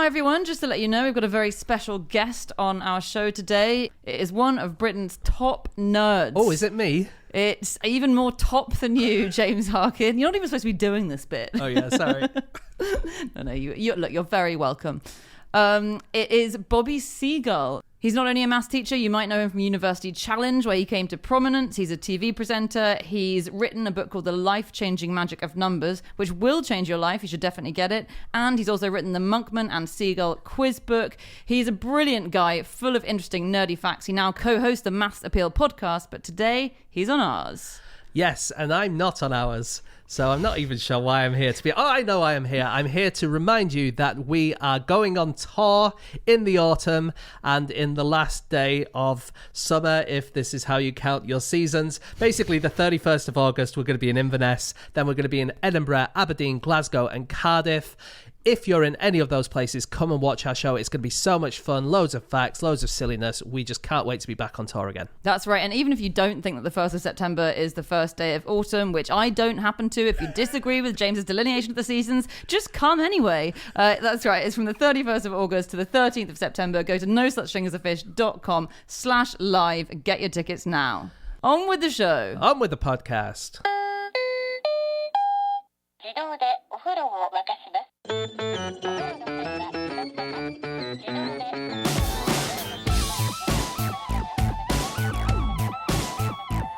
Hi everyone, just to let you know, we've got a very special guest on our show today. It is one of Britain's top nerds. Oh, is it me? It's even more top than you, James Harkin. You're not even supposed to be doing this bit. Oh yeah, sorry. No, look, you're very welcome. It is Bobby Seagull. He's not only a maths teacher, you might know him from University Challenge, where he came to prominence. He's a TV presenter. He's written a book called The Life-Changing Magic of Numbers, which will change your life. You should definitely get it. And he's also written the Monkman and Seagull quiz book. He's a brilliant guy, full of interesting nerdy facts. He now co-hosts the Maths Appeal podcast, but today he's on ours. Yes, and I'm not on ours, so I'm not even sure why I'm here to be. Oh, I know I am here. I'm here to remind you that we are going on tour in the autumn and in the last day of summer, if this is how you count your seasons. Basically, the 31st of August, we're going to be in Inverness. Then we're going to be in Edinburgh, Aberdeen, Glasgow, and Cardiff. If you're in any of those places, come and watch our show. It's going to be so much fun. Loads of facts, loads of silliness. We just can't wait to be back on tour again. That's right. And even if you don't think that the 1st of September is the first day of autumn, which I don't happen to, if you disagree with James's delineation of the seasons, just come anyway. That's right. It's from the 31st of August to the 13th of September. Go to nosuchthing.com/live. Get your tickets now. On with the show. On with the podcast.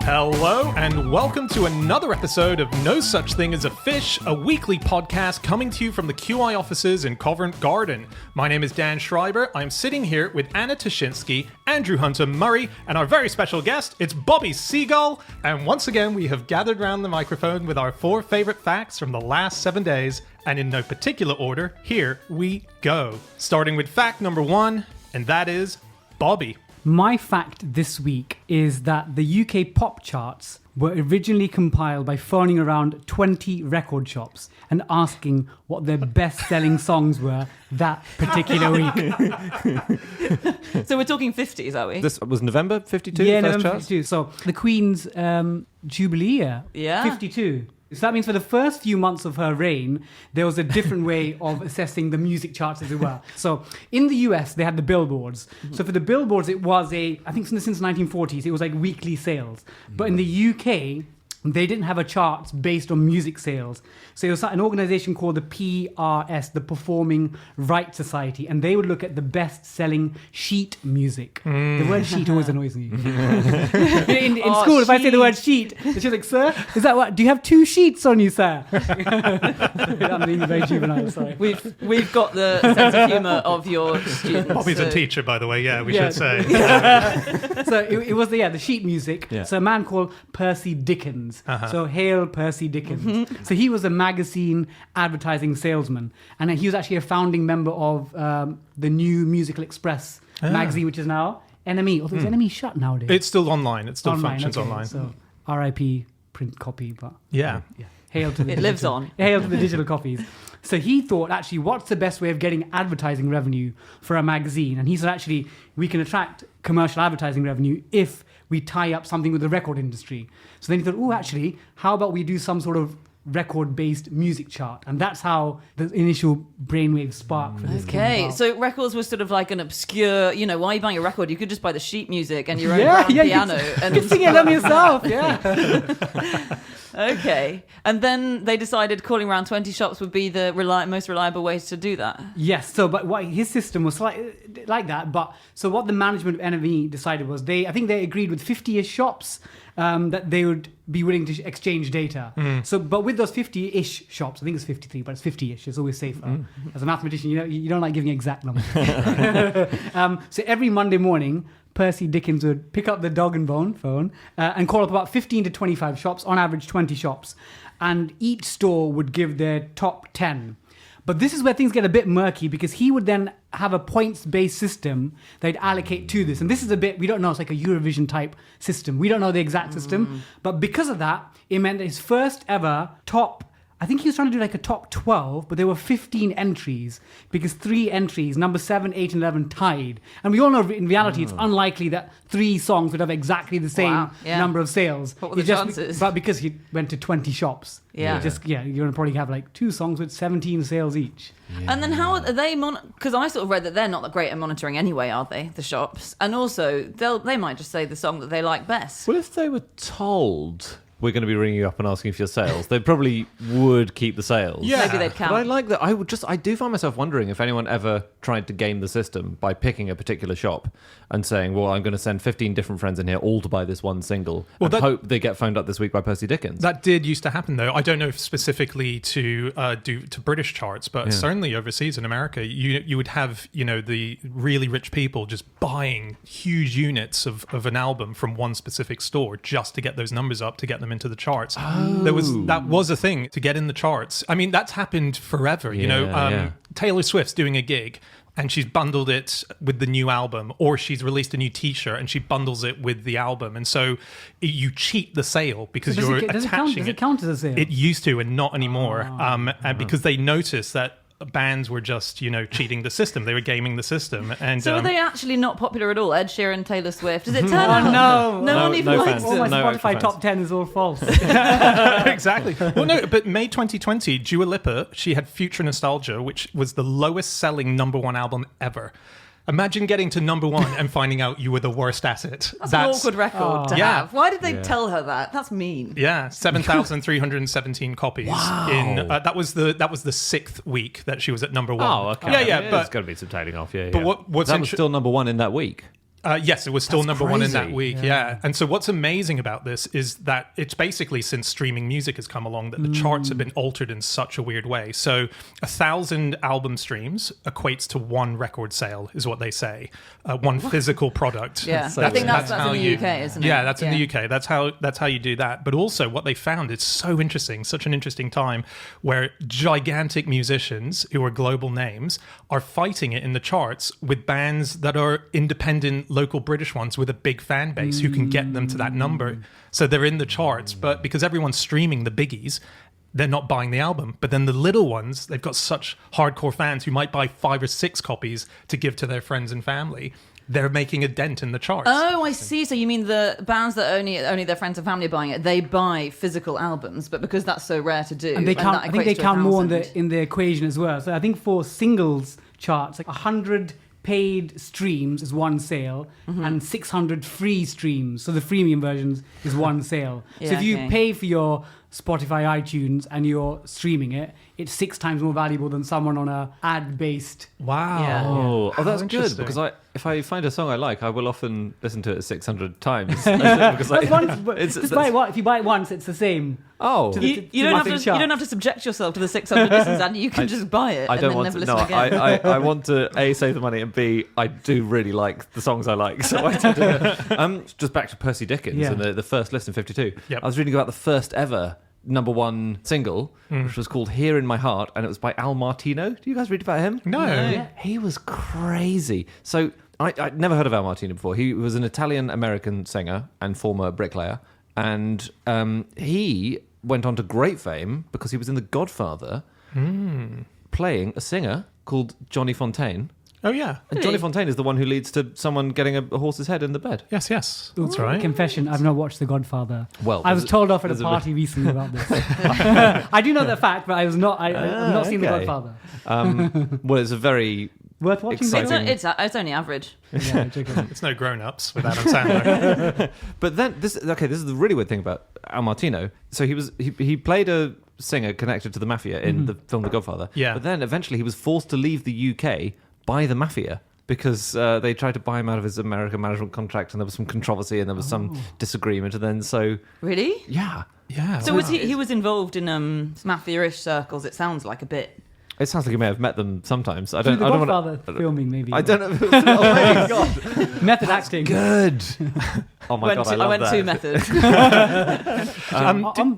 Hello and welcome to another episode of No Such Thing as a Fish, a weekly podcast coming to you from the QI offices in Covent Garden. My name is Dan Schreiber. I'm sitting here with Anna Toshinsky, Andrew Hunter Murray, and our very special guest, it's Bobby Seagull. And once again, we have gathered around the microphone with our 4 favorite facts from the last 7 days. And in no particular order, here we go. Starting with fact number 1, and that is Bobby. My fact this week is that the UK pop charts were originally compiled by phoning around 20 record shops and asking what their best-selling songs were that particular week. So we're talking 50s, are we? This was November 52? Yeah, first November charts? 52. So the Queen's Jubilee year, Yeah. 52. So that means for the first few months of her reign, there was a different way of assessing the music charts, as it were. So in the US, they had the Billboards. So for the Billboards, it was I think since the 1940s, it was like weekly sales. But in the UK, they didn't have a chart based on music sales. So it was an organization called the PRS, the Performing Rights Society, and they would look at the best-selling sheet music. The word sheet always annoys me. in school, if I say the word sheet, she's like, "Sir, is that what? Do you have 2 sheets on you, sir?" I'm being very juvenile, sorry. We've got the sense of humour of your students. Bobby's a teacher, by the way, we should say. So it was the sheet music. Yeah. So a man called Percy Dickens. So hail Percy Dickens. So he was a magazine advertising salesman, and he was actually a founding member of the New Musical Express magazine, which is now NME. Although is NME shut nowadays? It's still online. It still functions okay. online. So RIP print copy, but Yeah. hail to the It digital, lives on. Hail to the digital copies. So he thought, actually, what's the best way of getting advertising revenue for a magazine? And he said, actually, we can attract commercial advertising revenue if we tie up something with the record industry. So then he thought, actually, how about we do some sort of record-based music chart? And that's how the initial brainwave spark for this came Okay, about. so records were sort of like an obscure, why are you buying a record? You could just buy the sheet music and your own Yeah, grand yeah, piano. you can sing it on yourself, yeah. Okay, and then they decided calling around 20 shops would be the most reliable way to do that. Yes, so but what his system was like that. But so what the management of NME decided was I think they agreed with 50-ish shops that they would be willing to exchange data. So, but with those 50-ish shops, I think it's 53, but it's 50-ish. It's always safer. As a mathematician, you don't like giving exact numbers. So every Monday morning, Percy Dickens would pick up the dog and bone phone and call up about 15 to 25 shops, on average 20 shops. And each store would give their top 10. But this is where things get a bit murky, because he would then have a points-based system they'd allocate to this. And this is a bit, we don't know, it's like a Eurovision-type system. We don't know the exact system. But because of that, it meant that his first ever top, I think he was trying to do like a top 12, but there were 15 entries because 3 entries, number 7, 8, and 11 tied. And we all know in reality it's unlikely that 3 songs would have exactly the same number of sales. What were the chances? But because he went to 20 shops. Yeah. You're going to probably have like 2 songs with 17 sales each. And then how are they because I sort of read that they're not that great at monitoring anyway, are they, the shops? And also they might just say the song that they like best. Well, if they were told we're going to be ringing you up and asking for your sales, they probably would keep the sales. Yeah. Maybe they'd count. But I like that. I do find myself wondering if anyone ever tried to game the system by picking a particular shop and saying, well, I'm going to send 15 different friends in here all to buy this one single and hope they get phoned up this week by Percy Dickens. That did used to happen, though. I don't know if specifically to British charts, but certainly overseas in America, you would have, the really rich people just buying huge units of an album from one specific store just to get those numbers up, to get them into the charts. That was a thing to get in the charts. I mean, that's happened forever. Taylor Swift's doing a gig and she's bundled it with the new album, or she's released a new t-shirt and she bundles it with the album, and so you cheat the sale because you're attaching does it count as a sale? It used to, and not anymore. And because they noticed that bands were just, cheating the system. They were gaming the system. And so are they actually not popular at all? Ed Sheeran, Taylor Swift? Does it turn out? No one even likes fans. it. All my No Spotify fans. top 10 is all false. Exactly. Well, no, but May 2020, Dua Lipa, she had Future Nostalgia, which was the lowest selling number 1 album ever. Imagine getting to number 1 and finding out you were the worst at it. That's an awkward record to Yeah. have. Why did they tell her that? That's mean. Yeah, 7,317 copies. Wow. In that was the 6th week that she was at number 1. Oh, okay. Yeah, There's but got to be some tailing off. Yeah, But what's that was still number 1 in that week. Yes, it was still That's number 1 in that crazy. week. Yeah. And so what's amazing about this is that it's basically since streaming music has come along that the charts have been altered in such a weird way. So 1,000 album streams equates to 1 record sale, is what they say. 1 physical product. Yeah, So I think that's how in the you- UK, isn't it? Yeah, that's in the UK. That's how you do that. But also what they found is so interesting, such an interesting time where gigantic musicians who are global names are fighting it in the charts with bands that are independent local British ones with a big fan base who can get them to that number. So they're in the charts, but because everyone's streaming the biggies, they're not buying the album. But then the little ones, they've got such hardcore fans who might buy 5 or 6 copies to give to their friends and family. They're making a dent in the charts. Oh, I see. So you mean the bands that only their friends and family are buying it, they buy physical albums, but because that's so rare to do, And they count. that I think they equates to count more 1,000. in the equation as well. So I think for singles charts, like 100 paid streams is 1 sale, and 600 free streams. So the freemium versions is 1 sale. So Yeah, if you okay. pay for your Spotify, iTunes, and you're streaming it, it's 6 times more valuable than someone on a ad-based. Wow. Yeah. Oh, How that's good, interesting. because if I find a song I like, I will often listen to it 600 times. Because That's once, but it's- just buy it once. If you buy it once, it's the same. Oh, To the- You don't have to. nothing chart. You don't have to subject yourself to the 600 listens, and you can just buy it I and don't then want never to. listen No, again. I want to A, save the money, and B, I do really like the songs I like. So I tend to just back to Percy Dickens Yeah. and the first list in 52. Yep. I was reading about the first ever number 1 single, which was called Here in My Heart, and it was by Al Martino. Do you guys read about him? No. No. He was crazy. So I'd never heard of Al Martino before. He was an Italian-American singer and former bricklayer, and he went on to great fame because he was in The Godfather playing a singer called Johnny Fontaine. Oh, yeah. And Johnny Fontaine is the one who leads to someone getting a horse's head in the bed. Yes, that's right. Confession: I've not watched The Godfather. Well, I was there's- told off at a there's a party recently about this. I do know the fact, but I was not. I've not seen The okay. Godfather. Well, it's a very... Worth watching. Exciting. It's only average. Yeah, joking. It's no grown-ups with Adam Sandler. But then, this is the really weird thing about Al Martino. So he played a singer connected to the mafia in the film The Godfather. Yeah. But then eventually he was forced to leave the UK by the mafia because they tried to buy him out of his American management contract, and there was some controversy and there was some disagreement, and then Really? yeah. Yeah. So was he was involved in mafia-ish circles? It sounds like a bit. It sounds like you may have met them sometimes. I Through don't. The I don't Godfather want filming, maybe. I don't know. Oh my god. Method acting. Good. Oh my god, I went love too that. method.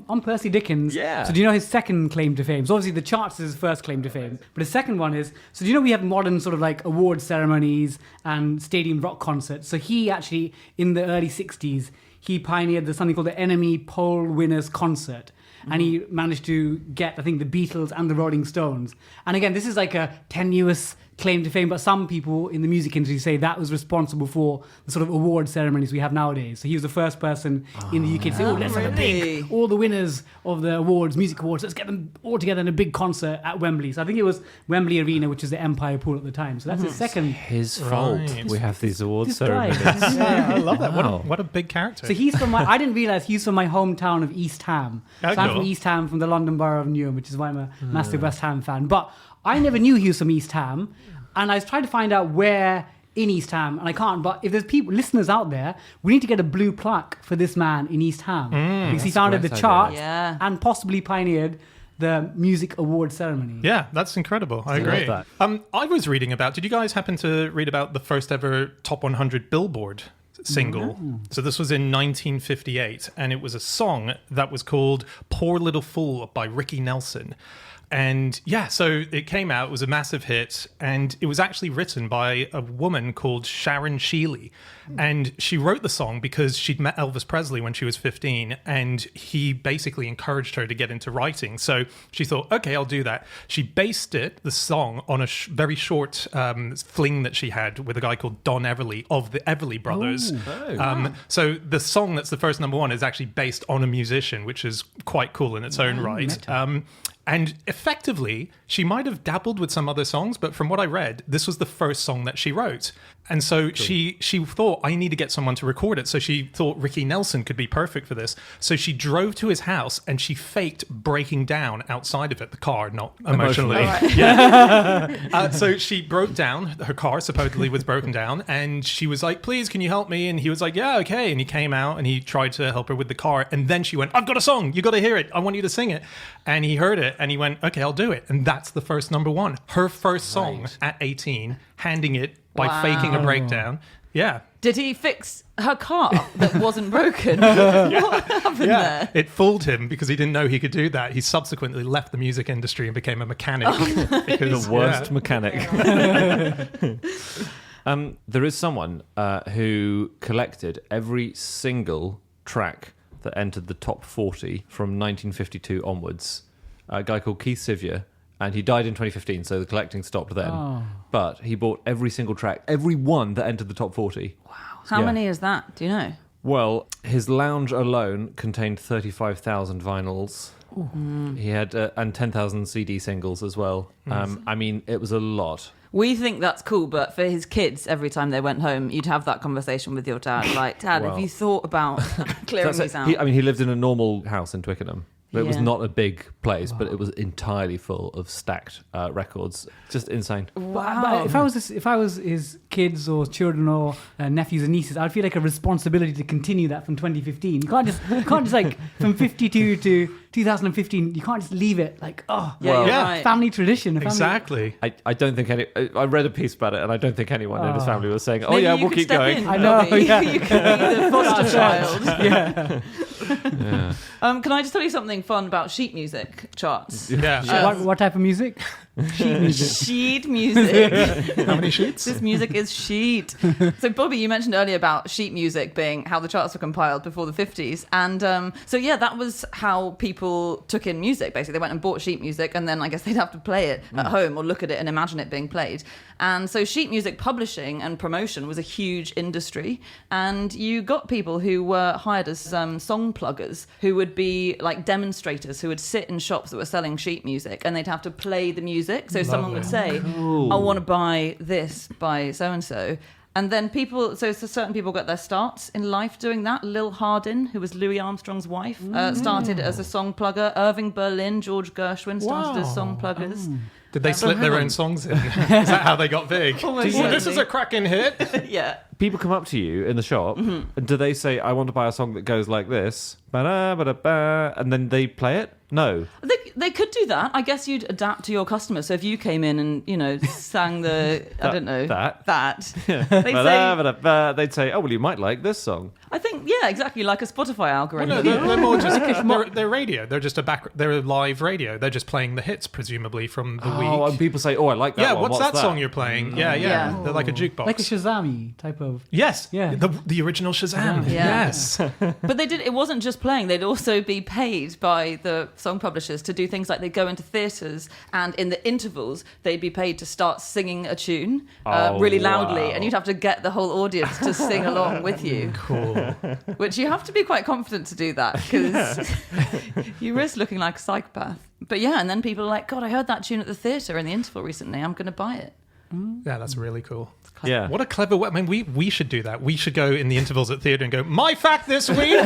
On Percy Dickens, Yeah. so do you know his second claim to fame? So obviously the charts is his first claim to fame, but his second one is, so do you know we have modern sort of like award ceremonies and stadium rock concerts? So he actually, in the early 60s, he pioneered something called the Enemy Poll Winners Concert. and he managed to get, I think, the Beatles and the Rolling Stones. And again, this is like a tenuous claim to fame, but some people in the music industry say that was responsible for the sort of award ceremonies we have nowadays. So he was the first person in the UK to say, let's have a big, all the winners of the awards, music awards, let's get them all together in a big concert at Wembley. So I think it was Wembley Arena, which is the Empire Pool at the time. So that's his second. His fault. Right. We have these awards This guy. ceremonies. Yeah, I love that. Wow. What a big character. So he's from I didn't realise he's from my hometown of East Ham. So I'm cool. from East Ham, from the London borough of Newham, which is why I'm a massive West Ham fan. But I never knew he was from East Ham. And I was trying to find out where in East Ham, and I can't. But if there's listeners out there, we need to get a blue plaque for this man in East Ham. Because he founded the great chart idea. Yeah. and possibly pioneered the music award ceremony. Yeah, that's incredible. I agree. love I was reading about, did you guys happen to read about the first ever top 100 Billboard single? So this was in 1958, and it was a song that was called Poor Little Fool by Ricky Nelson. And yeah, so it came out, it was a massive hit, and it was actually written by a woman called Sharon Shealy. And she wrote the song because she'd met Elvis Presley when she was 15, and he basically encouraged her to get into writing. So she thought, okay, I'll do that. She based the song, on a very short fling that she had with a guy called Don Everly of the Everly Brothers. So the song that's the first number one is actually based on a musician, which is quite cool in its own right. And effectively, she might have dabbled with some other songs, but from what I read, this was the first song that she wrote. And so she thought, I need to get someone to record it. So she thought Ricky Nelson could be perfect for this. So she drove to his house and she faked breaking down outside of it, the car, not emotionally. Yeah. So she broke down, her car supposedly was broken down, and she was like, please, can you help me? And he was like, yeah, okay. And he came out and he tried to help her with the car. And then she went, I've got a song. You got to hear it. I want you to sing it. And he heard it and he went, okay, I'll do it. And that's the first number one. Her first song at 18, handing it by faking a breakdown. Yeah. Did he fix her car that wasn't broken? What happened there? It fooled him because he didn't know he could do that. He subsequently left the music industry and became a mechanic. The worst mechanic. There is someone who collected every single track that entered the top 40 from 1952 onwards. A guy called Keith Sylvia. And he died in 2015, so the collecting stopped then. Oh. But he bought every single track, every one that entered the top 40. Wow. How many is that? Do you know? Well, his lounge alone contained 35,000 vinyls. He had and 10,000 CD singles as well. I mean, it was a lot. We think that's cool, but for his kids, every time they went home, you'd have that conversation with your dad. Like, Dad, have you thought about clearing these out? He lived in a normal house in Twickenham. It was not a big place, but it was entirely full of stacked records. Just insane. Wow. But if I was his kids or children or nephews and nieces, I'd feel like a responsibility to continue that from 2015. You can't just like from 52 to 2015. You can't just leave it like right. family tradition. Exactly. I don't think I read a piece about it, and I I don't think anyone in his family was saying, Maybe we'll keep going. In, I know. Yeah. You could be the foster child. Yeah. Can I just tell you something fun about sheet music charts? Yeah. What type of music? Sheet music. Sheet music. How many sheets? This music is sheet. So, Bobby, you mentioned earlier about sheet music being how the charts were compiled before the 50s. And that was how people took in music, basically. They went and bought sheet music, and then I guess they'd have to play it at home or look at it and imagine it being played. And so sheet music publishing and promotion was a huge industry. And you got people who were hired as song pluggers, who would be like demonstrators, who would sit in shops that were selling sheet music, and they'd have to play the music. So someone would say, I want to buy this by so-and-so. And then certain people got their starts in life doing that. Lil Hardin, who was Louis Armstrong's wife, started as a song plugger. Irving Berlin, George Gershwin started as song pluggers. Did they slip their own songs in? Is that how they got big? This is a cracking hit. Yeah. People come up to you in the shop, and do they say, I want to buy a song that goes like this, ba-da, ba-da, ba, and then they play it? No. They could do that. I guess you'd adapt to your customers. So if you came in and, sang the, I don't know, that. They'd say, oh, well, you might like this song. I think, yeah, exactly, like a Spotify algorithm. Well, no, they're more just they're radio. They're just they're live radio. They're just playing the hits, presumably, from the week. Oh, and people say, oh, I like that yeah, one. what's that song you're playing? Yeah. They're like a jukebox. Like a Shazam type of... Yes. Yeah. The original Shazam. Yeah. Yes. But it wasn't just playing. They'd also be paid by the song publishers to do things like they'd go into theatres and in the intervals, they'd be paid to start singing a tune really loudly. Wow. And you'd have to get the whole audience to sing along with you. Cool. Which you have to be quite confident to do that because you risk looking like a psychopath. But yeah, and then people are like, God, I heard that tune at the theatre in the interval recently. I'm going to buy it. Yeah, that's really cool. Yeah. What a clever way. I mean, we should do that. We should go in the intervals at theatre and go, my fact this week!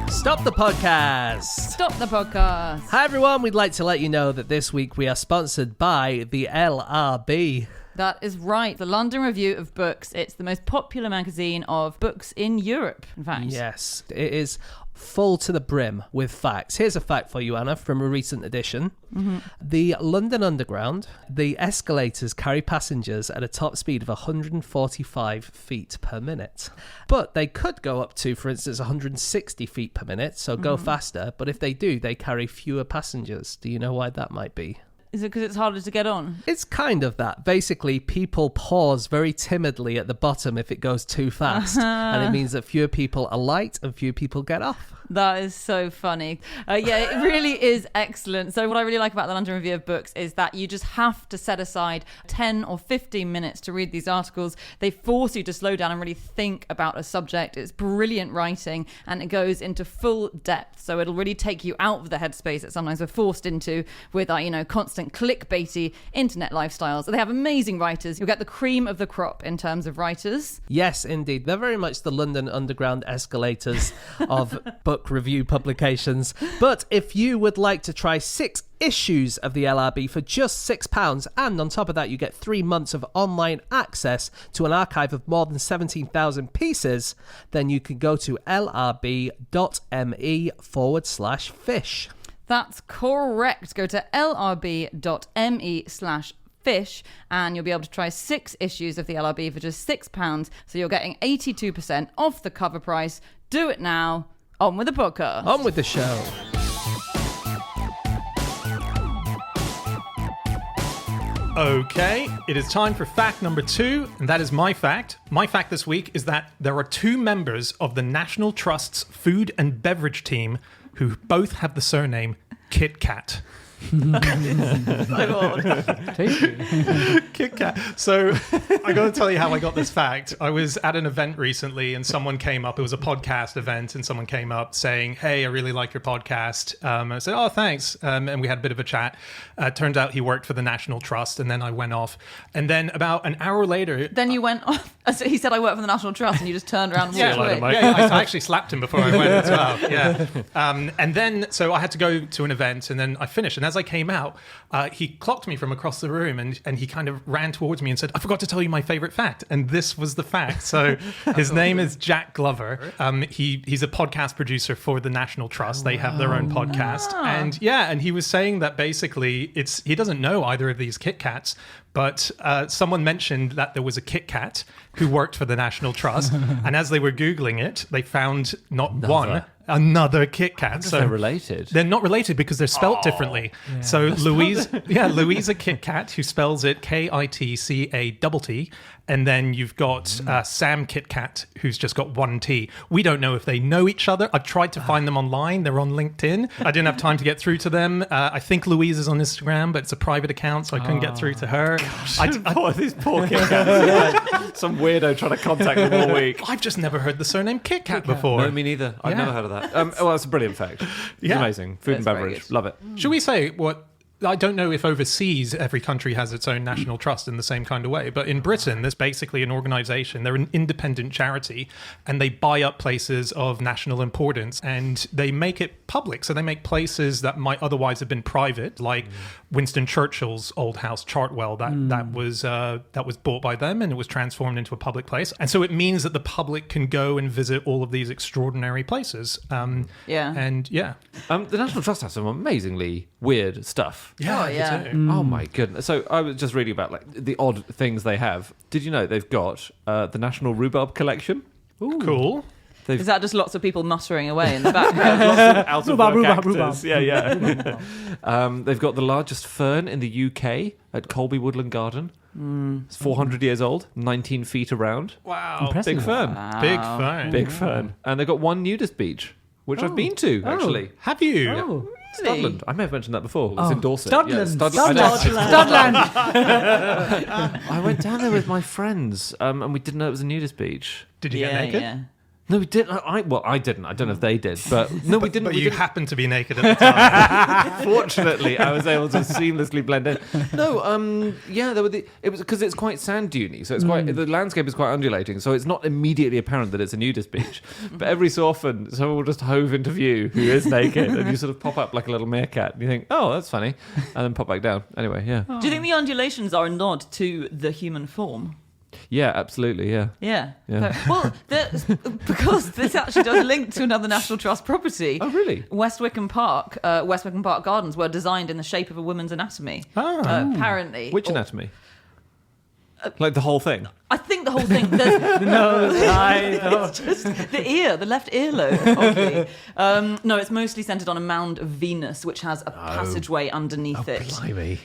Stop the podcast. Stop the podcast. Hi, everyone. We'd like to let you know that this week we are sponsored by the LRB. That is right. The London Review of Books. It's the most popular magazine of books in Europe, in fact. Yes, it is full to the brim with facts. Here's a fact for you, Anna, from a recent edition. Mm-hmm. The London Underground, the escalators carry passengers at a top speed of 145 feet per minute. But they could go up to, for instance, 160 feet per minute, so go faster. But if they do, they carry fewer passengers. Do you know why that might be? Is it because it's harder to get on? It's kind of that. Basically, people pause very timidly at the bottom if it goes too fast. And it means that fewer people alight and fewer people get off. That is so funny. Yeah, it really is excellent. So what I really like about the London Review of Books is that you just have to set aside 10 or 15 minutes to read these articles. They force you to slow down and really think about a subject. It's brilliant writing and it goes into full depth. So it'll really take you out of the headspace that sometimes we're forced into with our, constant clickbaity internet lifestyles. They have amazing writers. You'll get the cream of the crop in terms of writers. Yes, indeed. They're very much the London Underground escalators of book review publications. But if you would like to try 6 issues of the LRB for just £6, and on top of that you get 3 months of online access to an archive of more than 17,000 pieces, then you can go to lrb.me/fish. That's correct. Go to lrb.me/fish and you'll be able to try 6 issues of the LRB for just £6. So you're getting 82% off the cover price. Do it now. On with the podcast. On with the show. Okay, it is time for fact number 2, and that is my fact. My fact this week is that there are 2 members of the National Trust's food and beverage team who both have the surname Kitcat. Kitcat. So I got to tell you how I got this fact. I was at an event recently and someone came up. It was a podcast event and someone came up saying, hey, I really like your podcast. I said, oh, thanks. And we had a bit of a chat. Turns out he worked for the National Trust, and then I went off. And then about an hour later... Then you went off. So he said, I work for the National Trust, and you just turned around and walked away. I actually slapped him before I went as well. Yeah. And then, so I had to go to an event, and then I finished. And as I came out, he clocked me from across the room, and he kind of ran towards me and said, I forgot to tell you my favorite fact. And this was the fact. So his name is Jack Glover. He's a podcast producer for the National Trust. They have their own podcast. And he was saying that basically he doesn't know either of these Kitcatts, but someone mentioned that there was a Kitcat who worked for the National Trust. And as they were Googling it, they found another Kitcat. So they're related. They're not related because they're spelt differently. Yeah. So Louisa Kitcat, who spells it Kitcatt, and then you've got Sam Kitcat, who's just got 1 T. We don't know if they know each other. I've tried to find them online. They're on LinkedIn. I didn't have time to get through to them. I think Louise is on Instagram, but it's a private account, so I couldn't get through to her. These poor Kitcats. Some weirdo trying to contact them all week. I've just never heard the surname Kitcat before. No, me neither. I've never heard of that. Well, it's a brilliant fact. It's amazing. Food and beverage. Love it. Should we say what I don't know if overseas every country has its own national trust in the same kind of way, but in Britain there's basically an organisation. They're an independent charity, and they buy up places of national importance and they make it public. So they make places that might otherwise have been private, like Winston Churchill's old house, Chartwell. That was bought by them, and it was transformed into a public place. And so it means that the public can go and visit all of these extraordinary places. Yeah. And yeah. The National Trust has some amazingly weird stuff. Oh, yeah. they do. Oh my goodness! So I was just reading about like the odd things they have. Did you know they've got the National Rhubarb Collection? Cool. Is that just lots of people muttering away in the background? Out of Rhubarb, work rhubarb, actors. rhubarb. Yeah. They've got the largest fern in the UK at Colby Woodland Garden. It's 400 years old, 19 feet around. Wow. Impressive. Big fern. Big fun. Big fern. And they've got one nudist beach, which I've been to, actually. Have you? Oh. Studland. I may have mentioned that before. It was in Dorset. Studland. Yeah, Studland. I went down there with my friends, and we didn't know it was a nudist beach. Did you get naked? Yeah. No, we didn't. I didn't. I don't know if they did, but no, we didn't. But we you didn't. happened to be naked at the time. Fortunately, I was able to seamlessly blend in. No, yeah, there were it was because it's quite sand duney, so it's quite the landscape is quite undulating, so it's not immediately apparent that it's a nudist beach. But every so often, someone will just hove into view who is naked, and you sort of pop up like a little meerkat, and you think, oh, that's funny, and then pop back down. Anyway, yeah, Do you think the undulations are a nod to the human form? yeah, absolutely, yeah. Yeah. Yeah. Well, because this actually does link to another National Trust property. Oh, really? West Wickham Park Gardens were designed in the shape of a woman's anatomy. Apparently. Which anatomy? Like the whole thing? I think the whole thing. The nose, eyes, it's just the ear, the left earlobe. Oddly. No, it's mostly centered on a mound of Venus, which has a passageway underneath it. Blimey.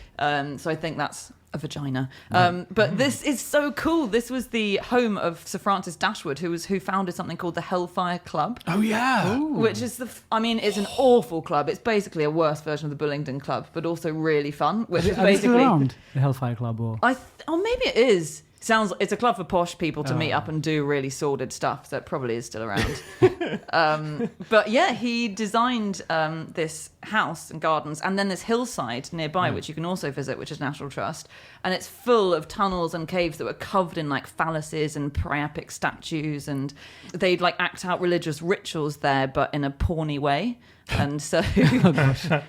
So I think that's a vagina. But this is so cool. This was the home of Sir Francis Dashwood, who founded something called the Hellfire Club. Oh, yeah. Which is it's an awful club. It's basically a worse version of the Bullingdon Club, but also really fun. Which is Are they still basically around, the Hellfire Club? Or maybe it is. It's a club for posh people to meet up and do really sordid stuff, so it probably is still around. But yeah, he designed this house and gardens, and then this hillside nearby, which you can also visit, which is National Trust, and it's full of tunnels and caves that were covered in like phalluses and priapic statues, and they'd like act out religious rituals there, but in a porny way. And so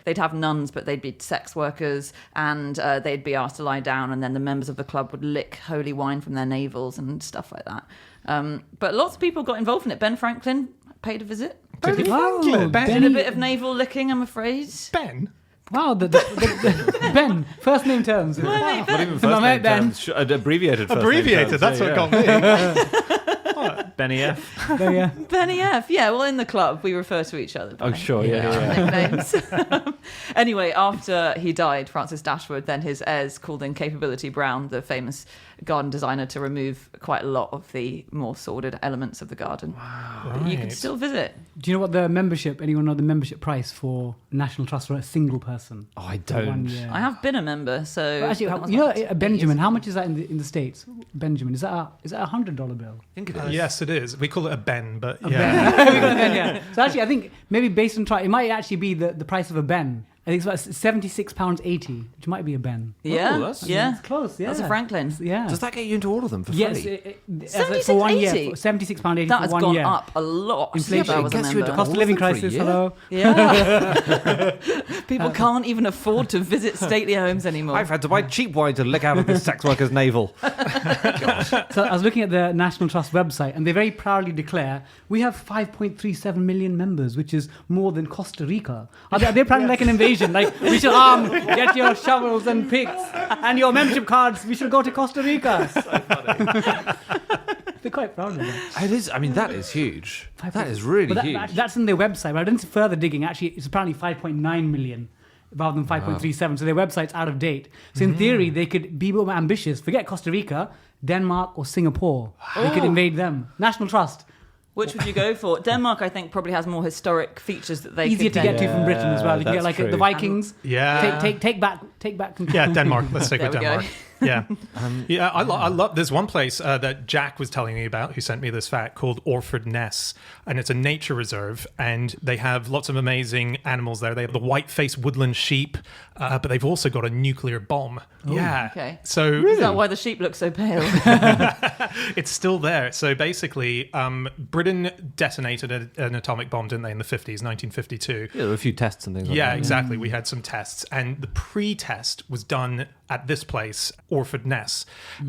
they'd have nuns, but they'd be sex workers, and they'd be asked to lie down, and then the members of the club would lick holy wine from their navels and stuff like that. But lots of people got involved in it. Ben Franklin paid a visit. Did Ben. Did a bit of navel licking, I'm afraid. Ben? Wow, the Ben, first name terms. Well, Not even My first mate name Ben. terms, abbreviated first name Abbreviated, terms. that's what got me. Benny F. There, yeah. Benny F. Yeah, well, in the club, we refer to each other by Oh, sure, yeah. nicknames. Anyway, after he died, Francis Dashwood, then his heirs called in Capability Brown, the famous garden designer, to remove quite a lot of the more sordid elements of the garden. Wow. But you can still visit. Do you know what the membership, anyone know the membership price for National Trust for a single person? Oh, I For 1 don't. year? I have been a member, so... Well, actually, that was you know, like 8 Benjamin, years how ago. much is that in the States? Benjamin, is that a $100 bill? I think it is. Yes, it is. We call it a Ben, but A yeah. Ben. Yeah. So actually, I think maybe based on it might actually be the price of a Ben. I think it's about £76.80, which might be a Ben. Yeah, Oh, that's- yeah. It's close, yeah. That's a Franklin. Yeah. Does that get you into all of them for Yes, free? for 1 year. £76.80? £76.80 That for has 1 gone year. up a lot Inflation. since I It was a gets you into member. Cost of living for a crisis, year? hello. Yeah. People can't even afford to visit stately homes anymore. I've had to buy cheap wine to lick out of this sex worker's navel. So I was looking at the National Trust website, and they very proudly declare we have 5.37 million members, which is more than Costa Rica. Are they planning like an invasion? Like, we should get your shovels and picks and your membership cards. We should go to Costa Rica. They're quite proud of that. It is. I mean, that is huge. That is really But huge. that's in their website. But I did some further digging. Actually, it's apparently 5.9 million rather than 5.37. So their website's out of date. So in theory, they could be more ambitious. Forget Costa Rica, Denmark or Singapore. They could invade them. National Trust. Which would you go for? Denmark, I think, probably has more historic features that they Easier could to get to take. from Britain as well. You can get that's like the true. Vikings. Yeah. Take back control. Yeah, Denmark. Let's stick There with we Denmark. Yeah. I love. There's one place that Jack was telling me about, who sent me this fact, called Orford Ness, and it's a nature reserve, and they have lots of amazing animals there. They have the white-faced woodland sheep, but they've also got a nuclear bomb. Yeah. Okay. So Is that why the sheep look so pale? it's still there. So basically, Britain detonated an atomic bomb, didn't they, in the 50s, 1952? Yeah, there were a few tests and things like Yeah, that. exactly. We had some tests, and the pre-test was done at this place, Orford Ness.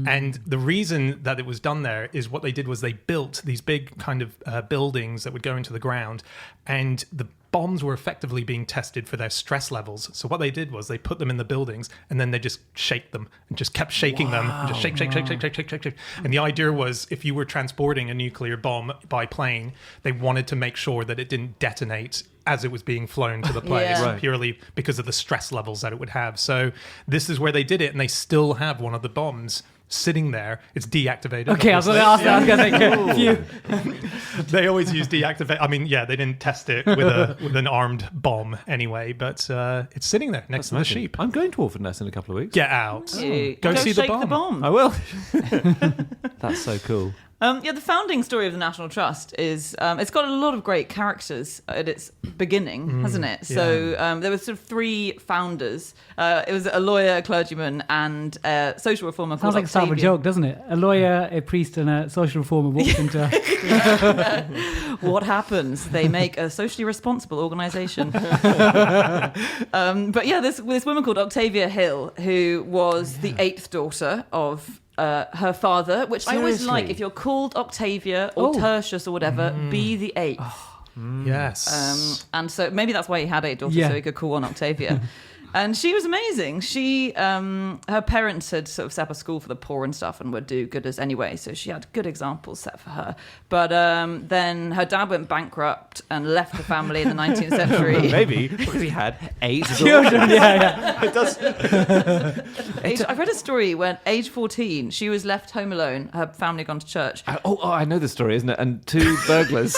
And the reason that it was done there is what they did was they built these big kind of buildings that would go into the ground, and the bombs were effectively being tested for their stress levels. So what they did was they put them in the buildings, and then they just shake them and just kept shaking them, and just shake. And the idea was, if you were transporting a nuclear bomb by plane, they wanted to make sure that it didn't detonate as it was being flown to the place, Yeah. Right. purely because of the stress levels that it would have. So this is where they did it, and they still have one of the bombs sitting there. It's deactivated. Okay, I was going to ask that. I was going to think, They always use deactivate. I mean, yeah, they didn't test it with an armed bomb anyway, but it's sitting there next to the Amazing. sheep. I'm going to Orford Ness in a couple of weeks. Get out. Go see the shake the bomb. I will. That's so cool. The founding story of the National Trust is it's got a lot of great characters at its beginning, hasn't it? So there were sort of three founders. It was a lawyer, a clergyman, and a social reformer sounds called like the start of a Octavia. joke, doesn't it? A lawyer, a priest, and a social reformer walked into. What happens? They make a socially responsible organisation. But yeah, this woman called Octavia Hill, who was the eighth daughter of her father, which I always Seriously? like. If you're called Octavia or Tertius or whatever, be the eighth. Yes. And so maybe that's why he had 8 daughters, Yeah. so he could call one Octavia. And she was amazing. She, her parents had sort of set up a school for the poor and stuff, and were do-gooders anyway. So she had good examples set for her. But then her dad went bankrupt and left the family in the 19th century. Maybe because he had 8 Children, yeah. It does. I read a story when, age 14, she was left home alone. Her family had gone to church. I know this story, isn't it? And 2 burglars.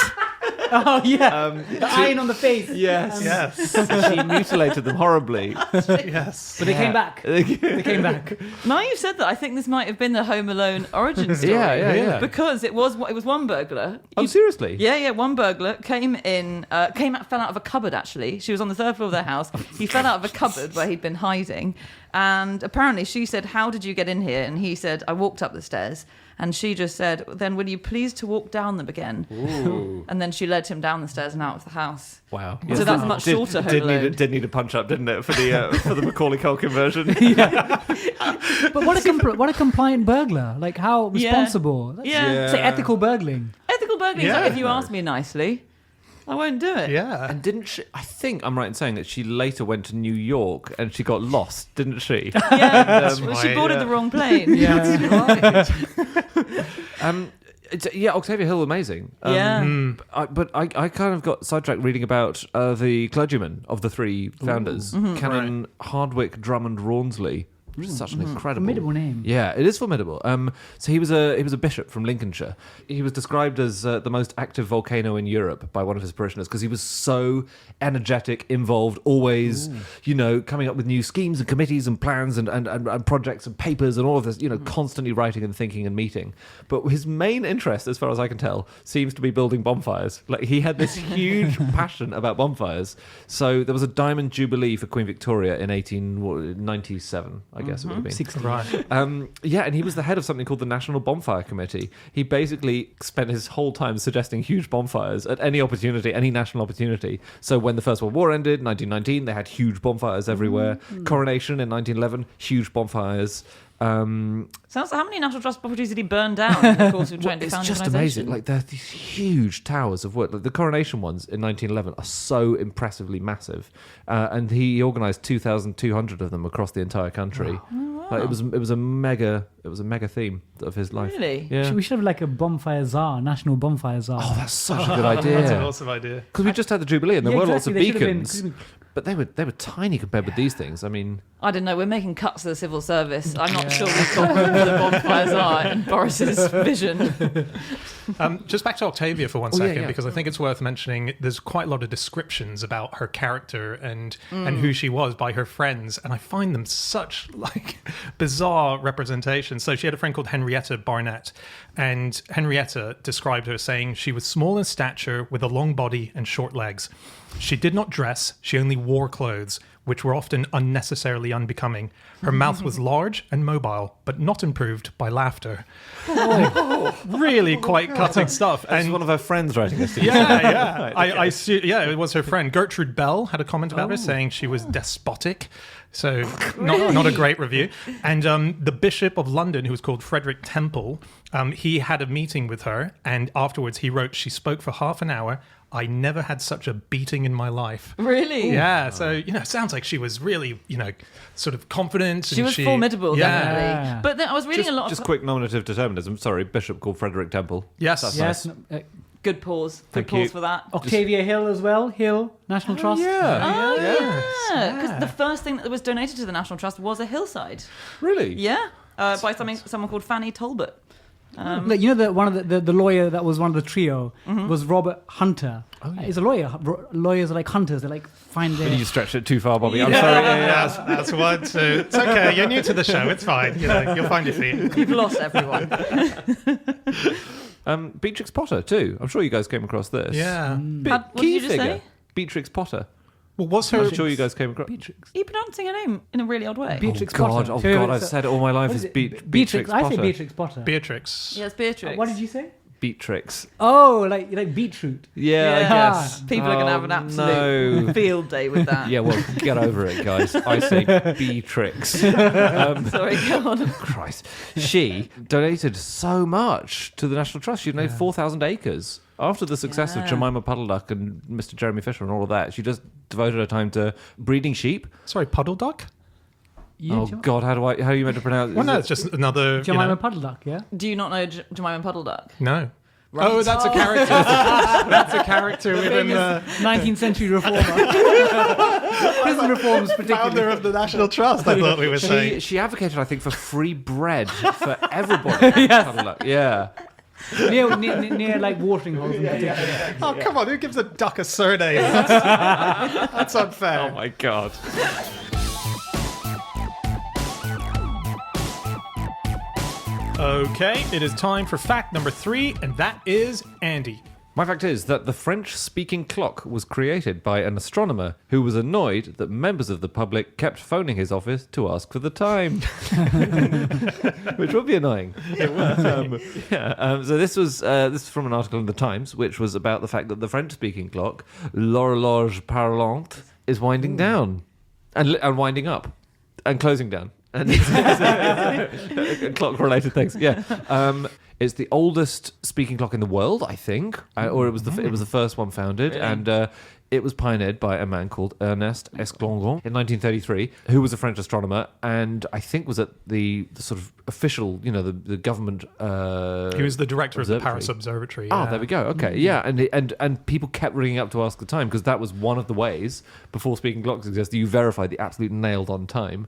Oh, yeah. The iron on the face. Yes. Yes. She mutilated them horribly. Yes. But they came back. They came back. Now you've said that, I think this might have been the Home Alone origin story. Yeah. Because it was one burglar. Oh, seriously? Yeah, one burglar fell out of a cupboard, actually. She was on the 3rd floor of their house. He fell out of a cupboard where he'd been hiding. And apparently she said, "How did you get in here?" And he said, "I walked up the stairs." And she just said, "Then will you please to walk down them again?" Ooh. And then she led him down the stairs and out of the house. Wow. So that's much shorter Home Alone. Did need a punch up, didn't it, for the Macaulay Culkin version? But what a compliant burglar. Like, how responsible. That's, Yeah. say, ethical burgling. Ethical burglary is Yeah. like, if you ask me nicely, I won't do it. Yeah. And didn't she? I think I'm right in saying that she later went to New York and she got lost, didn't she? Yeah. Well, she right, boarded yeah. the wrong plane. Yeah. Octavia Hill, amazing. Yeah. But I kind of got sidetracked reading about the clergyman of the 3 founders, Canon Hardwick Drummond Rawnsley. Which is such an incredible Formidable name. Yeah, it is formidable. So he was a bishop from Lincolnshire. He was described as the most active volcano in Europe by one of his parishioners because he was so energetic, involved, always, coming up with new schemes and committees and plans and projects and papers and all of this, constantly writing and thinking and meeting. But his main interest, as far as I can tell, seems to be building bonfires. Like, he had this huge passion about bonfires. So there was a Diamond Jubilee for Queen Victoria in 1897, I guess it would have been. 60. Right. And he was the head of something called the National Bonfire Committee. He basically spent his whole time suggesting huge bonfires at any opportunity, any national opportunity. So when the First World War ended, 1919, they had huge bonfires everywhere. Coronation in 1911, huge bonfires. Sounds how many National Trust properties did he burn down in the course of trying to It's found just the organisation? amazing. Like, there are these huge towers of wood. Like, the Coronation ones in 1911 are so impressively massive, and he organised 2,200 of them across the entire country. Like, it was a mega theme of his life. Really? Yeah. We should have like a bonfire czar, national bonfire czar. Oh, that's such a good That's an idea. awesome idea. Because we just had the Jubilee and there were lots of exactly. They should have beacons. been- But they were tiny compared with these things. I mean, I don't know. We're making cuts to the civil service. I'm not sure we've got where the bonfires are in Boris's vision. Just back to Octavia for 1 second, yeah. because I think it's worth mentioning there's quite a lot of descriptions about her character and who she was by her friends, and I find them such like bizarre representations. So she had a friend called Henrietta Barnett, and Henrietta described her saying she was small in stature with a long body and short legs. She did not dress, she only wore clothes, which were often unnecessarily unbecoming. Her mouth was large and mobile, but not improved by laughter. Really quite cutting stuff. and one of her friends writing this. Yeah. I see. Yeah, it was her friend. Gertrude Bell had a comment about her saying she was despotic. So not a great review. And the Bishop of London, who was called Frederick Temple, he had a meeting with her, and afterwards he wrote, "She spoke for half an hour. I never had such a beating in my life." Really? Yeah. So, it sounds like she was really, sort of confident. She was formidable, definitely. But then I was reading a lot of... Just quick nominative determinism. Sorry, Bishop called Frederick Temple. Yes. That's Yes. nice. Good pause. Good Thank you. pause for that. Octavia Hill as well. Hill National Trust. Yeah. Because the first thing that was donated to the National Trust was a hillside. Really? Yeah. By someone called Fanny Talbot. One of the lawyer that was one of the trio was Robert Hunter. He's a lawyer. Lawyers are like hunters. They like find their... You stretched it too far, Bobby. I'm sorry. That's one, two. It's okay. You're new to the show. It's fine. You'll find your feet. You've lost everyone. Beatrix Potter too. I'm sure you guys came across this. Yeah. What did you just say? Beatrix Potter. Well, was her... I'm sure you guys came across. Beatrix. Are you pronouncing her name in a really odd way? Beatrix God, Potter. oh So God, I've so- said it all my life. what Is is it? Beatrix I Potter. say Beatrix Potter. Beatrix. Yes, Beatrix. What did you say? Beatrix. Oh, like beetroot. Yeah, I guess. People are going to have an absolute field day with that. Yeah, well, get over it, guys. I say Beatrix. Sorry, go on. Christ. She donated so much to the National Trust. She donated 4,000 acres. After the success of Yeah. Jemima Puddle Duck and Mr. Jeremy Fisher and all of that, she just devoted her time to breeding sheep. Sorry, Puddle Duck? Oh God, how are you meant to pronounce it? Well, no, it's just another... Jemima Puddle Duck, yeah? Do you not know Jemima Puddle Duck? No. Right. Oh, that's a character. That's a character within the 19th century reformer. Prison reforms, founder particularly. of the National Trust, I thought we were saying. She advocated, I think, for free bread for everybody. Puddle Duck. Yeah. near like watering holes. In particular. Oh, come on, who gives a duck a surname? That's unfair. Oh my God. Okay, it is time for fact number 3, and that is Andy. My fact is that the French-speaking clock was created by an astronomer who was annoyed that members of the public kept phoning his office to ask for the time, which would be annoying. It would. So this is from an article in the Times, which was about the fact that the French-speaking clock, l'horloge parlante, is winding down and winding up and closing down. And clock-related things, yeah. It's the oldest speaking clock in the world, I think, or it was the first one founded, really? And it was pioneered by a man called Ernest Esclangon in 1933, who was a French astronomer, and I think was at the sort of official, the government. He was the director of the Paris Observatory. Oh, there we go. Okay, yeah, and people kept ringing up to ask the time because that was one of the ways before speaking clocks existed. You verified the absolute nailed on time.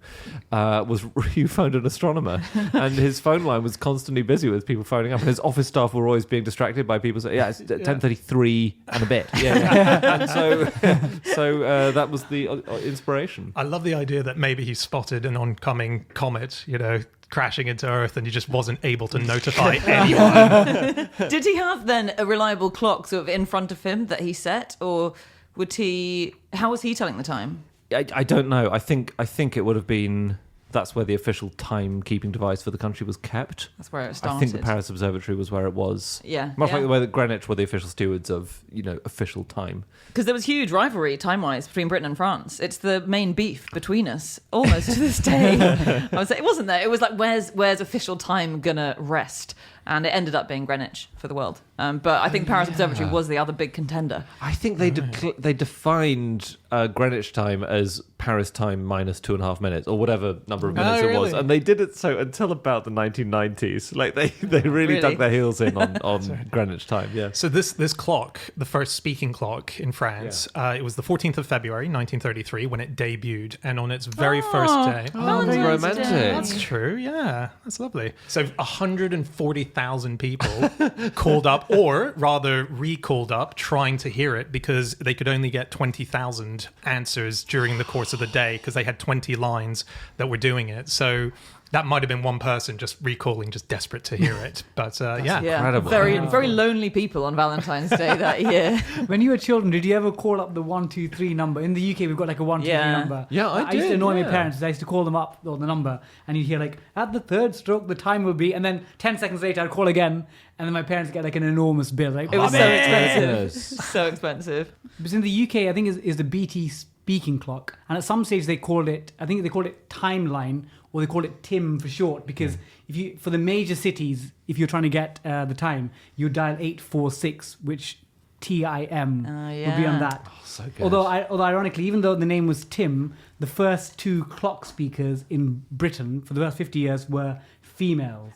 Was you phoned an astronomer, and his phone line was constantly busy with people phoning up, and his office staff were always being distracted by people saying, "Yeah, it's 10:33 and a bit." Yeah. And so that was the inspiration. I love the idea that maybe he spotted an oncoming comet, crashing into Earth, and he just wasn't able to notify anyone. Did he have then a reliable clock sort of in front of him that he set, or how was he telling the time? I don't know. I think it would have been. That's where the official timekeeping device for the country was kept. That's where it started. I think the Paris Observatory was where it was. Yeah. Much like the way that Greenwich were the official stewards of, official time. Because there was huge rivalry, time-wise, between Britain and France. It's the main beef between us, almost to this day. I would say it wasn't there. It was like, where's official time gonna rest? and it ended up being Greenwich for the world. But I think Paris Observatory was the other big contender. I think they defined Greenwich time as Paris time minus 2.5 minutes, or whatever number of minutes it was, really? and they did it so until about the 1990s. Like they really dug their heels in on Greenwich time. Yeah. So this clock, the first speaking clock in France, it was the 14th of February, 1933, when it debuted, and on its very first day. Valentine's romantic. Day. That's true, yeah. That's lovely. So 140,000 people called up, or rather recalled up, trying to hear it because they could only get 20,000 answers during the course of the day because they had 20 lines that were doing it. So that might have been one person just recalling, just desperate to hear it. But yeah. Incredible. Very lonely people on Valentine's Day that year. When you were children, did you ever call up the 123 number? In the UK, we've got like a 123 Yeah. number. Yeah, I used to did, annoy my yeah. parents. I used to call them up on the number, and you'd hear like, at the third stroke, the time will be, and then 10 seconds later, I'd call again, and then my parents get like an enormous bill. Like, It was so expensive. Yes. So expensive. Because in the UK, I think is the BT speaking clock, and at some stage they called it, I think they called it timeline, or they called it TIM for short, because if you, for the major cities, if you're trying to get the time, you dial 846, which TIM would be on that. So good. Although ironically, even though the name was Tim, the first two clock speakers in Britain for the first 50 years were females,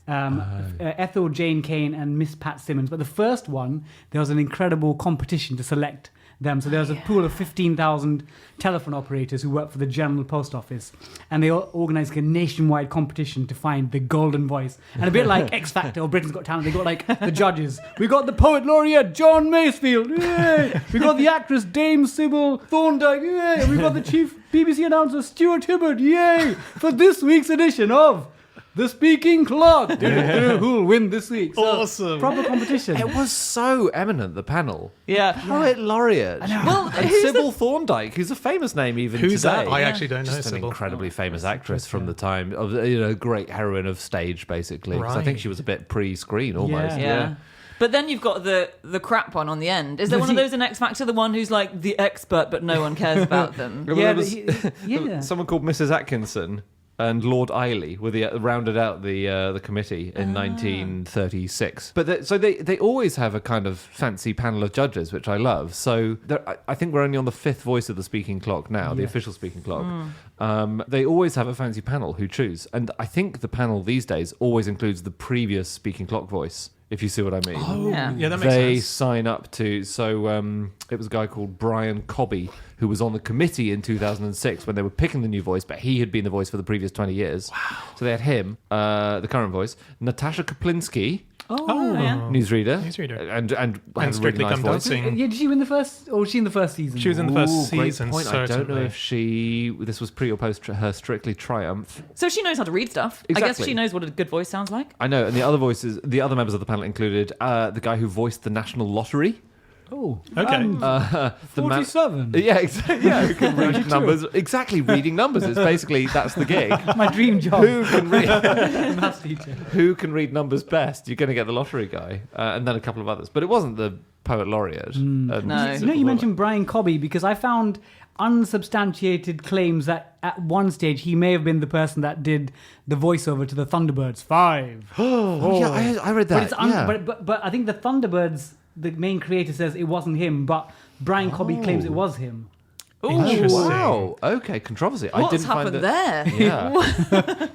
Ethel Jane Kane and Miss Pat Simmons. But the first one, there was an incredible competition to select them. So there was a pool of 15,000 telephone operators who worked for the General Post Office, and they organised a nationwide competition to find the golden voice. And a bit like X Factor or Britain's Got Talent, they got like the judges. We got the poet laureate John Masefield, yay! We got the actress Dame Sybil Thorndike, yay! And we got the chief BBC announcer Stuart Hibbert, yay! For this week's edition of The Speaking Clock. Who'll win this week? So, Awesome. proper competition. It was so eminent, the panel. Yeah. Poet laureate. Well, And who's Sybil Thorndike, who's a famous name even Who's today. that? I actually don't know. Just an Sybil. incredibly famous actress from the time of great heroine of stage, basically. 'Cause I think Right. she was a bit pre-screen almost. Yeah. But then you've got the crap one on the end. Is there one of those in X Factor, the one who's like the expert but no one cares about them? Well, Yeah, there was yeah. someone called Mrs. Atkinson and Lord Eiley were rounded out the committee in 1936. But they always have a kind of fancy panel of judges, which I love. So I think we're only on the fifth voice of the speaking clock now, the official speaking clock. They always have a fancy panel who choose, and I think the panel these days always includes the previous speaking clock voice. If you see what I mean. Oh, Yeah. yeah, that makes They sense. sign up to, it was a guy called Brian Cobby who was on the committee in 2006 when they were picking the new voice, but he had been the voice for the previous 20 years. Wow. So they had him, the current voice, Natasha Kaplinsky, newsreader, and had a really Strictly nice Come voice. Dancing. Yeah, did she win the first, or was she in the first season? She was in the first Great season, point. I don't know certainly. if this was pre or post her Strictly Triumph. So she knows how to read stuff. I guess Exactly. she knows what a good voice sounds like. I know, and the other members of the panel included the guy who voiced the National Lottery. Oh, Okay. The man- 47. Yeah, exactly. Yeah, who can read numbers? Exactly, reading numbers. It's basically that's the gig. My dream job. Who can read? Maths teacher. Who can read numbers best? You're going to get the lottery guy, and then a couple of others. But it wasn't the poet laureate. No. You know, you mentioned Brian Cobby because I found unsubstantiated claims that at one stage he may have been the person that did the voiceover to the Thunderbirds 5. Oh, yeah, I read that. But I think the Thunderbirds, the main creator says it wasn't him, but Brian Cobby claims it was him. Ooh, Interesting. Wow. Okay, controversy. what's I didn't find happened that. there? Yeah.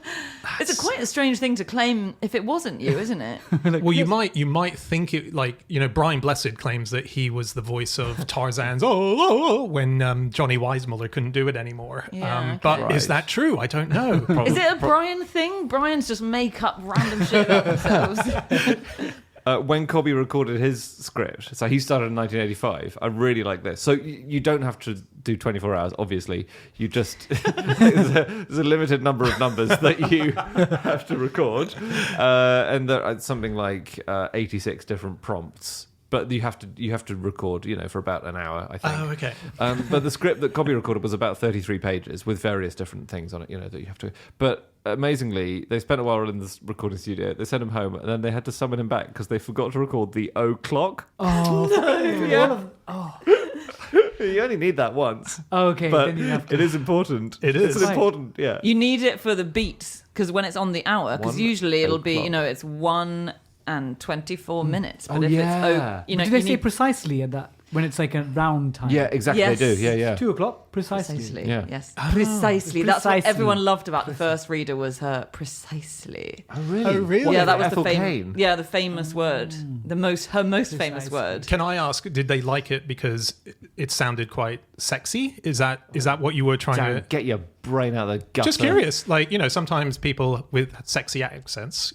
It's quite a strange thing to claim if it wasn't you, isn't it? Well, you might think it, like, Brian Blessed claims that he was the voice of Tarzan's when Johnny Weissmuller couldn't do it anymore. Yeah, okay. But Right. is that true? I don't know. Is it a Brian thing? Brian's just make up random shit about themselves. When Cobby recorded his script, so he started in 1985. I really like this. So you don't have to do 24 hours, obviously. You just there's a limited number of numbers that you have to record, and there are something like 86 different prompts. But you have to record, for about an hour, I think. Oh, okay. But the script that Cobby recorded was about 33 pages with various different things on it, that you have to. But amazingly, they spent a while in this recording studio. They sent him home, and then they had to summon him back because they forgot to record the O clock. Oh, You only need that once, okay. but Then you have to. it is important. It is. It's an Right. important, yeah. You need it for the beats because when it's on the hour, because One usually it'll be, o'clock. it's 1 and 24 minutes. But Oh, if yeah. it's, you know, Do they you say need precisely at that when it's like a round time? Yeah, exactly. Yes. They do. Yeah, yeah. 2 o'clock precisely. precisely. Yeah. Yes, precisely. That's what Precisely. everyone loved about the first reader was her precisely. Oh, really? Oh, really? Yeah, that was Ethel the Cain? the famous word, her most famous word. Can I ask, did they like it because it sounded quite sexy? Is that what you were trying Dan, to... get your brain out of the gutter. Just curious. Like, sometimes people with sexy accents,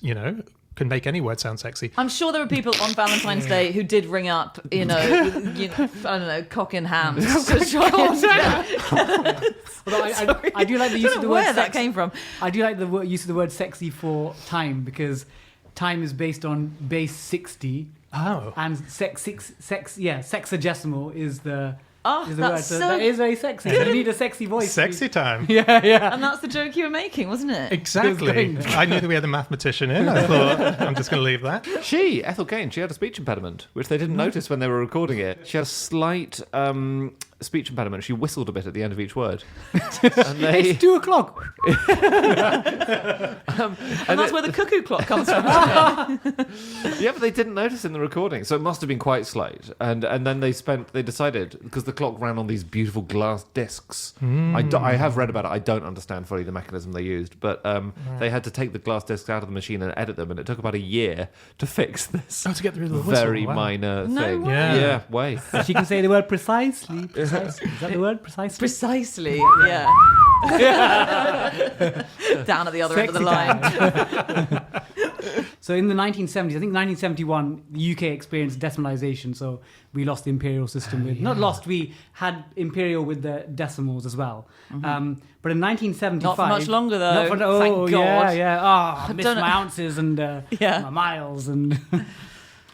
can make any word sound sexy. I'm sure there were people on Valentine's Day who did ring up, with, I don't know, cock in hand. to try and- Although I do like the use I of don't the know word where that sexy. came from. I do like the use of the word sexy for time because time is based on base 60 Oh. and sexygesimal is the Oh, is the word. that's So so that is very sexy. You need a sexy voice. Sexy time. Yeah, yeah. And that's the joke you were making, wasn't it? Exactly. going there. I knew that we had a mathematician in. I thought, I'm just going to leave that. Ethel Cain, she had a speech impediment, which they didn't notice when they were recording it. She had a slight speech impediment. She whistled a bit at the end of each word. And they, It's 2 o'clock. And that's where the cuckoo clock comes from. yeah, but they didn't notice in the recording, so it must have been quite slight. And then they decided, because the clock ran on these beautiful glass discs. I have read about it. I don't understand fully the mechanism they used, but they had to take the glass discs out of the machine and edit them, and it took about a year to fix this Oh, to get rid of the whistle. very Wow. minor No thing. way. Yeah. way. She can say the word precisely. Precisely. Is that the word? Precisely. Precisely, yeah. Down at the other end of the Sexy line. So in the 1970s, I think 1971, the UK experienced decimalization. So we lost the imperial system. Not lost, we had imperial with the decimals as well. But in 1975... Not for much longer, though. Not for, Thank yeah, God. yeah. Oh, I missed don't my know. ounces and Yeah. my miles and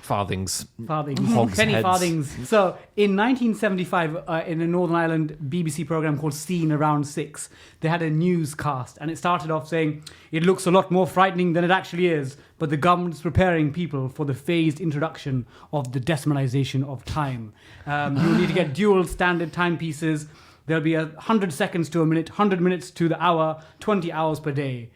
Farthings. farthings. Hogs Penny heads. farthings. So in 1975, in a Northern Ireland BBC program called Scene Around 6, they had a newscast, and it started off saying, "It looks a lot more frightening than it actually is, but the government's preparing people for the phased introduction of the decimalization of time. You'll need to get dual standard timepieces. There'll be 100 seconds to a minute, 100 minutes to the hour, 20 hours per day."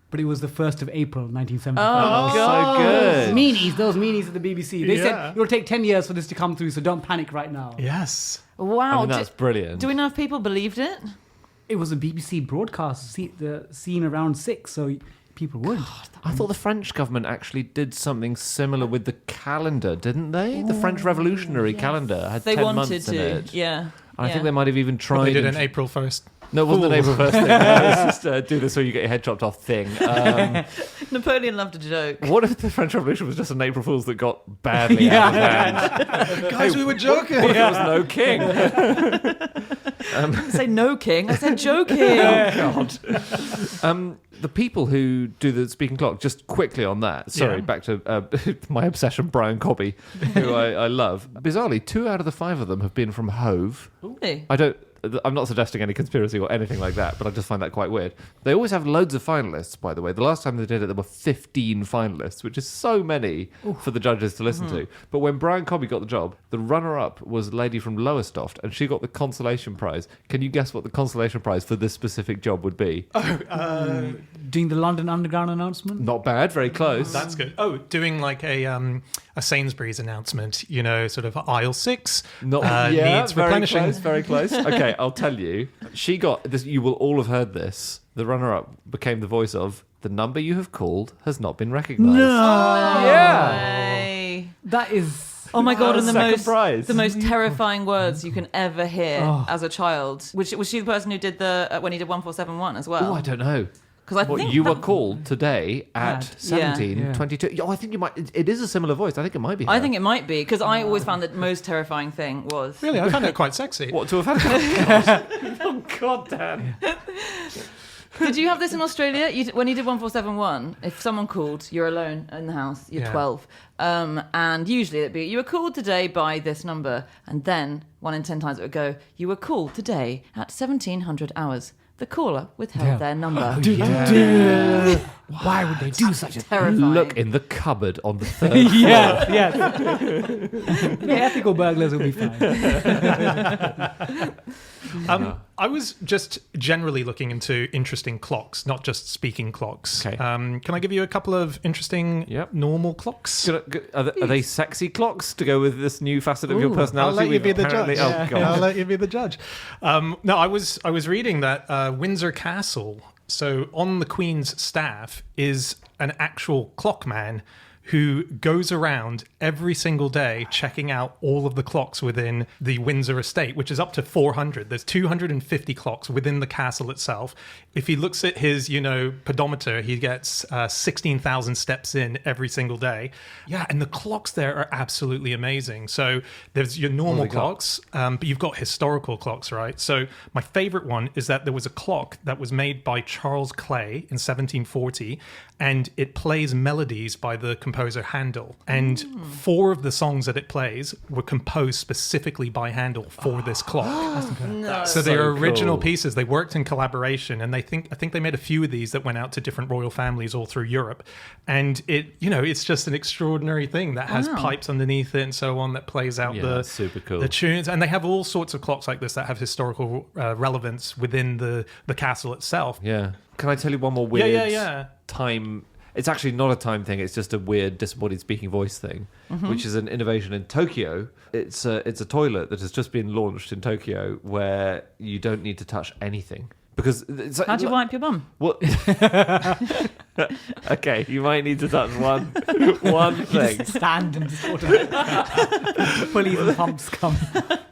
But it was the 1st of April, 1975. Oh, God. So good. Meanies, those meanies at the BBC. They Yeah. said, it'll take 10 years for this to come through, so don't panic right now. Yes. Wow. I mean, that's brilliant. Do we know if people believed it? It was a BBC broadcast, the Scene Around 6, so people would. I thought the French government actually did something similar with the calendar, didn't they? The French Revolutionary calendar had They 10 wanted months in to. it. Yeah. I yeah. think they might have even tried. Well, they did and- an April 1st. No, it wasn't an April 1st thing. It was just do this or you get your head chopped off thing. Napoleon loved a joke. What if the French Revolution was just an April Fool's that got badly out of hand? Guys, we were joking. What if there was no king? I didn't say no king, I said joking. God. The people who do the speaking clock, just quickly on that, sorry, Yeah. back to my obsession, Brian Cobby, who I love. Bizarrely, 2 out of the 5 of them have been from Hove. Hey. I'm not suggesting any conspiracy or anything like that, but I just find that quite weird. They always have loads of finalists, by the way. The last time they did it, there were 15 finalists, which is so many for the judges to listen to. But when Brian Cobby got the job, the runner-up was a lady from Lowestoft, and she got the consolation prize. Can you guess what the consolation prize for this specific job would be? Doing the London Underground announcement? Not bad, very close. That's good. Oh, doing like a Sainsbury's announcement, sort of aisle 6 needs very replenishing. close, very close. Okay, I'll tell you. She got this. You will all have heard this. The runner-up became the voice of "The number you have called has not been recognised." Yeah. Hey. That is... Oh my God! And Second prize. the most terrifying words you can ever hear as a child. Was she the person who did the when he did 1471 as well? Oh, I don't know. Because I What think you that- were called today at Yeah. 17:22. Oh, I think you might. It is a similar voice. I think it might be. I her. think it might be because I always found that the most terrifying thing was Really, I found it quite sexy. What to have had? Oh God, Dan. Did you have this in Australia? When you did 1471, if someone called, you're alone in the house, you're Yeah. 12. And usually it'd be, you were called today by this number. And then 1 in 10 times it would go, you were called today at 1700 hours. The caller withheld their number. Why would they do such a thing? Terrifying. Look in the cupboard on the third. Yeah, yeah. The ethical burglars will be fine. I was just generally looking into interesting clocks, not just speaking clocks. Okay. Can I give you a couple of interesting normal clocks? Are they sexy clocks to go with this new facet of your personality? I'll let you be the judge. Oh, God. I'll let you be the judge. No, I was reading that Windsor Castle, so on the Queen's staff, is an actual clockman who goes around every single day checking out all of the clocks within the Windsor estate, which is up to 400. There's 250 clocks within the castle itself. If he looks at his, pedometer, he gets 16,000 steps in every single day. Yeah, and the clocks there are absolutely amazing. So there's your normal clocks, but you've got historical clocks, right? So my favorite one is that there was a clock that was made by Charles Clay in 1740, and it plays melodies by the composer Handel. And 4 of the songs that it plays were composed specifically by Handel for this clock. No. So they're original cool. pieces. They worked in collaboration, and I think they made a few of these that went out to different royal families all through Europe. And it's just an extraordinary thing that has pipes underneath it and so on that plays out super cool. the tunes. And they have all sorts of clocks like this that have historical relevance within the castle itself. Yeah. Can I tell you one more weird Yeah. time? It's actually not a time thing. It's just a weird disembodied speaking voice thing, which is an innovation in Tokyo. It's a toilet that has just been launched in Tokyo where you don't need to touch anything. Because it's like, How do you wipe your bum? What? Okay, you might need to touch one thing. Just stand and just sort of pulleys and pumps come.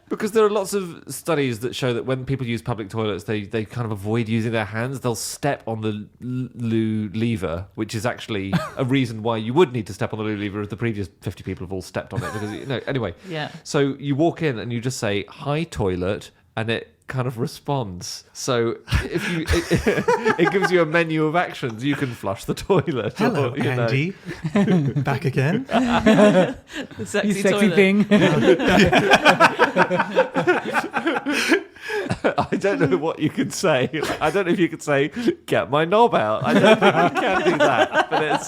Because there are lots of studies that show that when people use public toilets, they kind of avoid using their hands. They'll step on the loo lever, which is actually a reason why you would need to step on the loo lever if the previous 50 people have all stepped on it. Because anyway. Yeah. So you walk in and you just say, "Hi, toilet," and it kind of responds. So if you, it gives you a menu of actions. You can flush the toilet. Hello, Andy. Back again. The sexy, You sexy toilet. thing. I don't know what you could say. I don't know if you could say, "Get my knob out." I don't think you can do that. But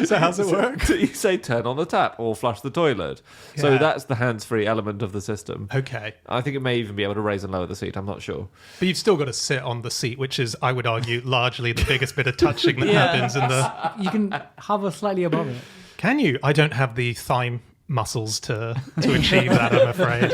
So how's it work? you say, "Turn on the tap" or "Flush the toilet." So Yeah. that's the hands-free element of the system. Okay. I think it may even be able to raise and lower the seat. I'm not sure. But you've still got to sit on the seat, which is, I would argue, largely the biggest bit of touching that happens in the... You can hover slightly above it. Can you? I don't have the thigh muscles to achieve that, I'm afraid.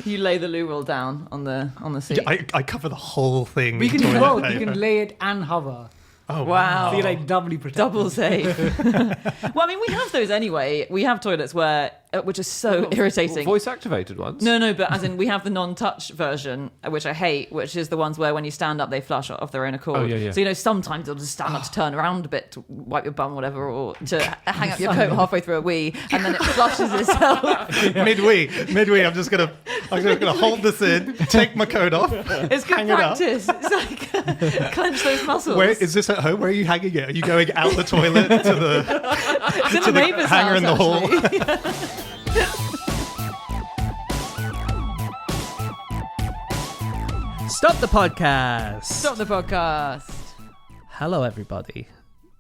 You lay the loo roll down on the seat. I cover the whole thing. But you can in do toilet both. You paper. can lay it and hover. Oh, Wow. So you're like doubly protected. Double safe. Well, I mean, we have those anyway. We have toilets which are so irritating. Voice activated ones. No, but as in we have the non-touch version, which I hate, which is the ones where when you stand up, they flush of their own accord. Oh, yeah. So, sometimes you'll just stand up to turn around a bit to wipe your bum or whatever, or to hang up your coat halfway through a wee, and then it flushes itself. Midway, I'm just gonna hold this in, take my coat off. It's good Hang it up. practice. It's like clench those muscles. Where is this at home? Where are you hanging it? Are you going out the toilet to the It's in the neighbour's hanger house, in the hall? actually. Stop the podcast. Stop the podcast. Hello, everybody.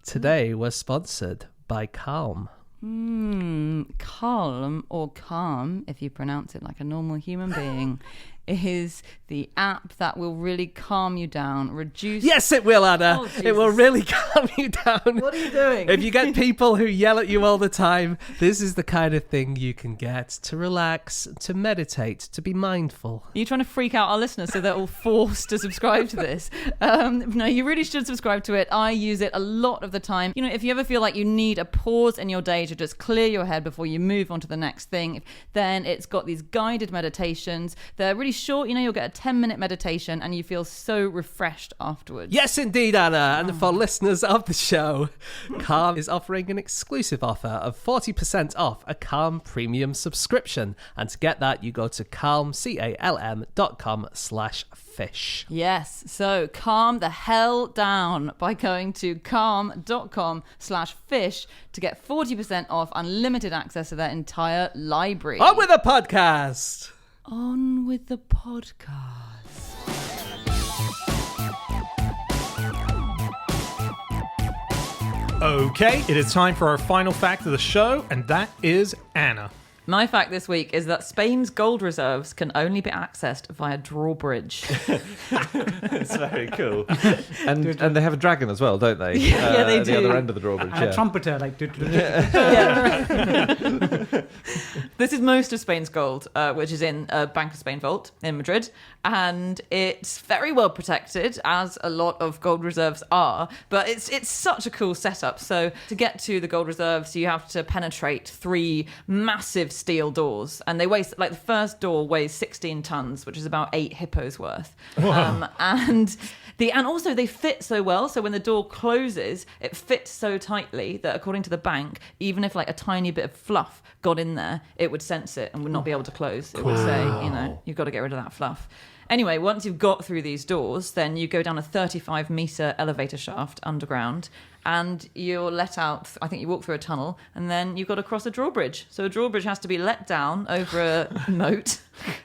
Today we're sponsored by Calm. Calm, or calm, if you pronounce it like a normal human being, is the app that will really calm you down, reduce... Yes, it will, Anna. Oh, it will Jesus. really calm you down. What are you doing? If you get people who yell at you all the time, this is the kind of thing you can get to relax, to meditate, to be mindful. Are you trying to freak out our listeners so they're all forced to subscribe to this? No, you really should subscribe to it. I use it a lot of the time. If you ever feel like you need a pause in your day to just clear your head before you move on to the next thing, then it's got these guided meditations. They're really short. You'll get a 10-minute meditation and you feel so refreshed afterwards. Yes, indeed, Anna. And for listeners of the show, Calm is offering an exclusive offer of 40% off a Calm premium subscription. And to get that, you go to calm.com/fish. Yes, so calm the hell down by going to calm.com/fish to get 40% off unlimited access to their entire library. On with the podcast. On with the podcast. Okay, it is time for our final fact of the show, and that is Anna. My fact this week is that Spain's gold reserves can only be accessed via drawbridge. It's very cool. And they have a dragon as well, don't they? Yeah, they at do. the other end of the drawbridge. And a trumpeter, like. This is most of Spain's gold, which is in Bank of Spain vault in Madrid, and it's very well protected, as a lot of gold reserves are. But it's such a cool setup. So to get to the gold reserves, you have to penetrate 3 massive steel doors, and they weigh, like, the first door weighs 16 tons, which is about 8 hippos worth. And also they fit so well, so when the door closes, it fits so tightly that, according to the bank, even if like a tiny bit of fluff got in there, it would sense it and would not be able to close. It would say, you've got to get rid of that fluff. Anyway, once you've got through these doors, then you go down a 35-meter elevator shaft underground, and you're let out. I think you walk through a tunnel, and then you've got to cross a drawbridge. So a drawbridge has to be let down over a moat.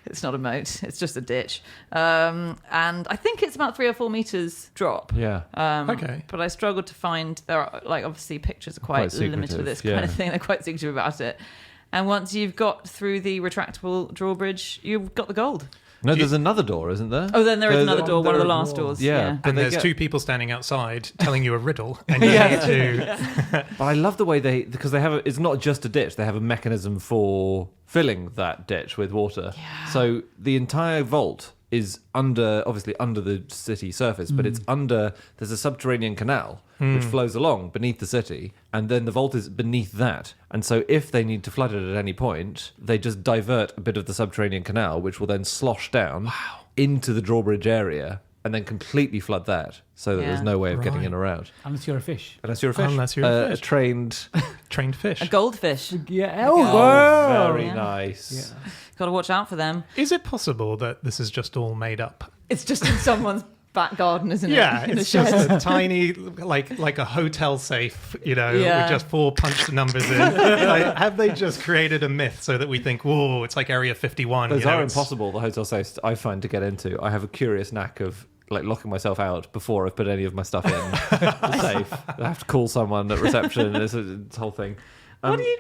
It's not a moat, it's just a ditch. And I think it's about 3 or 4 meters drop. Yeah. Okay. But I struggled to find, there are, like, obviously pictures are quite limited with this kind of thing. They're quite secretive about it. And once you've got through the retractable drawbridge, you've got the gold. No, there's another door, isn't there? Oh, then there is another door, one of the last doors. Yeah. And there's 2 people standing outside telling you a riddle, and you need to... But I love the way because they have it's not just a ditch, they have a mechanism for filling that ditch with water. Yeah. So the entire vault is obviously under the city surface, but it's there's a subterranean canal which flows along beneath the city, and then the vault is beneath that. And so if they need to flood it at any point, they just divert a bit of the subterranean canal, which will then slosh down into the drawbridge area and then completely flood that, so that there's no way of getting in or out. Unless you're a fish. Unless you're a fish. Unless you're a fish. A trained fish. A goldfish. Yeah. very Yeah. nice. Yeah. Got to watch out for them. Is it possible that this is just all made up? It's just in someone's back garden, isn't it? Yeah, In it's the shed. just a tiny, like a hotel safe, with just 4 punched numbers in. Like, have they just created a myth so that we think, whoa, it's like Area 51? Those are impossible, the hotel safes, I find, to get into. I have a curious knack of like locking myself out before I've put any of my stuff in the safe. I have to call someone at reception. It's a whole thing. What do you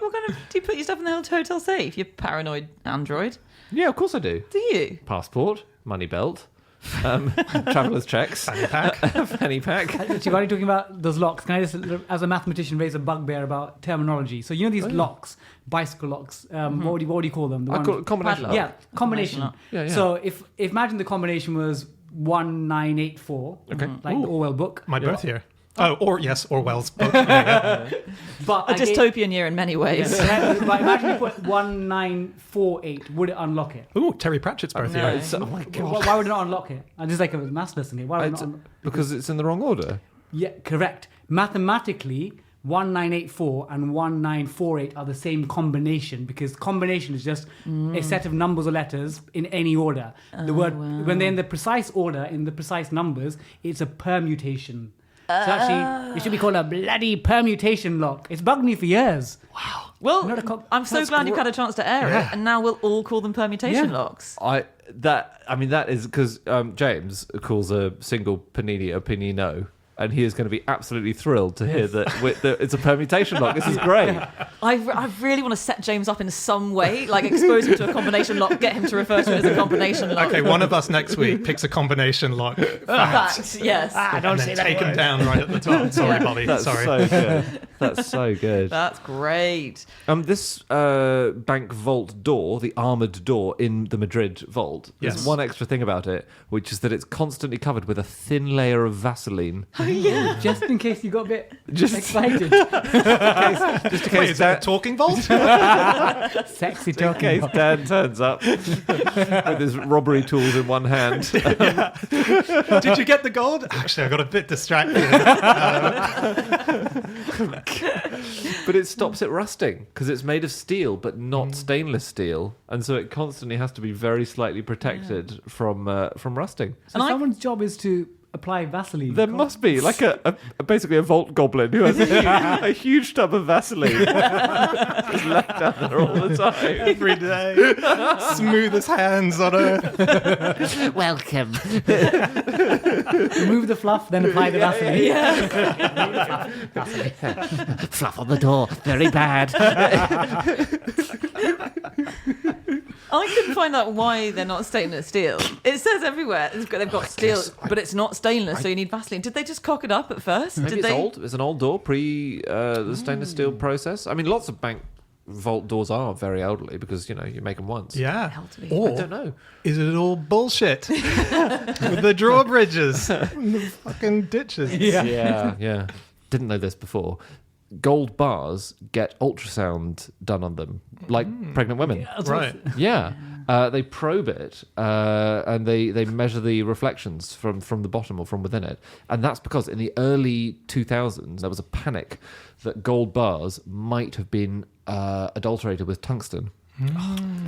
put your stuff in the hotel safe? You paranoid android. Yeah, of course I do. Do you? Passport, money belt, traveller's checks, fanny pack. Actually, while you're talking about those locks, can I just, as a mathematician, raise a bugbear about terminology? So you know these locks, bicycle locks. What do you call them? The I call it combination lock. Yeah, combination. lock. Yeah. So if imagine the combination was 1984, like the Orwell book. My birth year. Oh, Orwell's book. Yeah. But A dystopian year in many ways. but imagine you put 1948. Would it unlock it? Ooh, Terry Pratchett's birth No. year. Oh my god! Why would it not unlock it? And just like a maths lesson here. Why would it not? Because it's in the wrong order. Yeah, correct. Mathematically, 1984 and 1948 are the same combination, because combination is just a set of numbers or letters in any order. The word when they're in the precise order, in the precise numbers, it's a permutation. So actually, it should be called a bloody permutation lock. It's bugged me for years. Wow. Well, I'm so glad you've had a chance to air it, and now we'll all call them permutation locks. That is because James calls a single panini a panino, and he is going to be absolutely thrilled to hear that it's a permutation lock. This is great. I really want to set James up in some way, like expose him to a combination lock, get him to refer to it as a combination lock. Okay, one of us next week picks a combination lock. Fact, yes. Don't say that. Take him down right at the top. Sorry, Bobby. That's Sorry. so good. That's so good. That's great. This bank vault door, the armoured door in the Madrid vault, there's Yes. one extra thing about it, which is that it's constantly covered with a thin layer of Vaseline. Just in case you got a bit Just- excited. Just in Wait, case is that a talking vault? Sexy in talking. case Dan turns up with his robbery tools in one hand. Did you get the gold? Actually, I got a bit distracted. But it stops it rusting because it's made of steel but not stainless steel, and so it constantly has to be very slightly protected from rusting. So someone's job is to apply Vaseline? There must be like basically a vault goblin who has a huge tub of Vaseline just left down there all the time. Every day. Smoothest hands on earth. Welcome. Remove the fluff, then apply the Vaseline. Fluff on the door. Very bad. I couldn't find out why they're not stainless steel. It says everywhere they've got steel, but it's not stainless, so you need Vaseline. Did they just cock it up at first? Maybe Did it's they? old. It's an old door pre the stainless steel process. I mean, lots of bank vault doors are very elderly because you make them once. Yeah. Elderly. Or I don't know. is it all bullshit? With the drawbridges and the fucking ditches. Yeah. Didn't know this before. Gold bars get ultrasound done on them, like pregnant women. Right. Yeah. They probe it and they measure the reflections from the bottom or from within it. And that's because in the early 2000s, there was a panic that gold bars might have been adulterated with tungsten.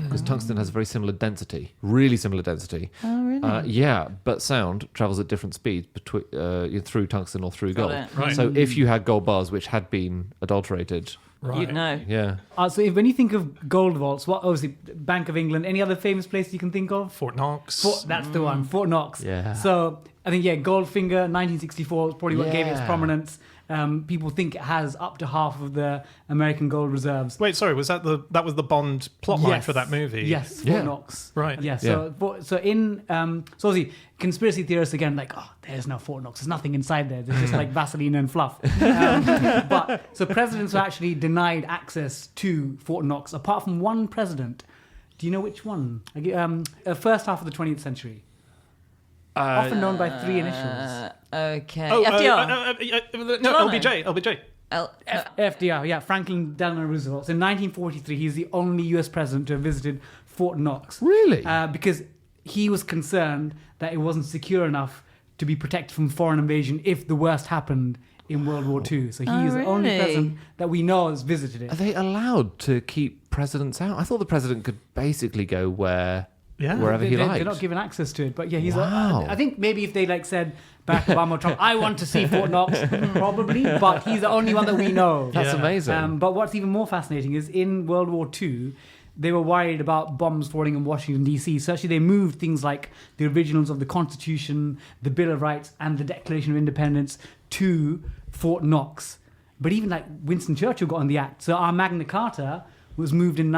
Because tungsten has a very similar density, really similar density. Oh, really? Yeah, but sound travels at different speeds through tungsten or through gold. it. Right. So if you had gold bars which had been adulterated, Right. You'd know. yeah. So when you think of gold vaults, what obviously Bank of England, any other famous place you can think of? Fort Knox. That's the one, Fort Knox. Yeah. So I think Goldfinger, 1964 is probably what gave it its Yeah. prominence. People think it has up to half of the American gold reserves. Wait, sorry, was that was the Bond plotline for that movie? Yes, Fort Yeah. Knox. Right. Yeah. So obviously conspiracy theorists again like, oh, there's no Fort Knox. There's nothing inside there. There's just like Vaseline and fluff. But so presidents were actually denied access to Fort Knox, apart from one president. Do you know which one? First half of the 20th century. Often known by three initials. Okay. Oh, FDR. no, LBJ. FDR, yeah, Franklin Delano Roosevelt. So in 1943, he's the only U.S. president to have visited Fort Knox. Really? Because he was concerned that it wasn't secure enough to be protected from foreign invasion if the worst happened in World War II. So he is the only really? president that we know has visited Are it. they allowed to keep presidents out? I thought the president could basically go wherever he liked. They're not given access to it. But yeah, he's. Wow. I think maybe if they said Barack Obama or Trump, I want to see Fort Knox, probably. But he's the only one that we know. That's Yeah. amazing. But what's even more fascinating is in World War II, they were worried about bombs falling in Washington, D.C. So actually they moved things like the originals of the Constitution, the Bill of Rights, and the Declaration of Independence to Fort Knox. But even like Winston Churchill got on the act. So our Magna Carta was moved in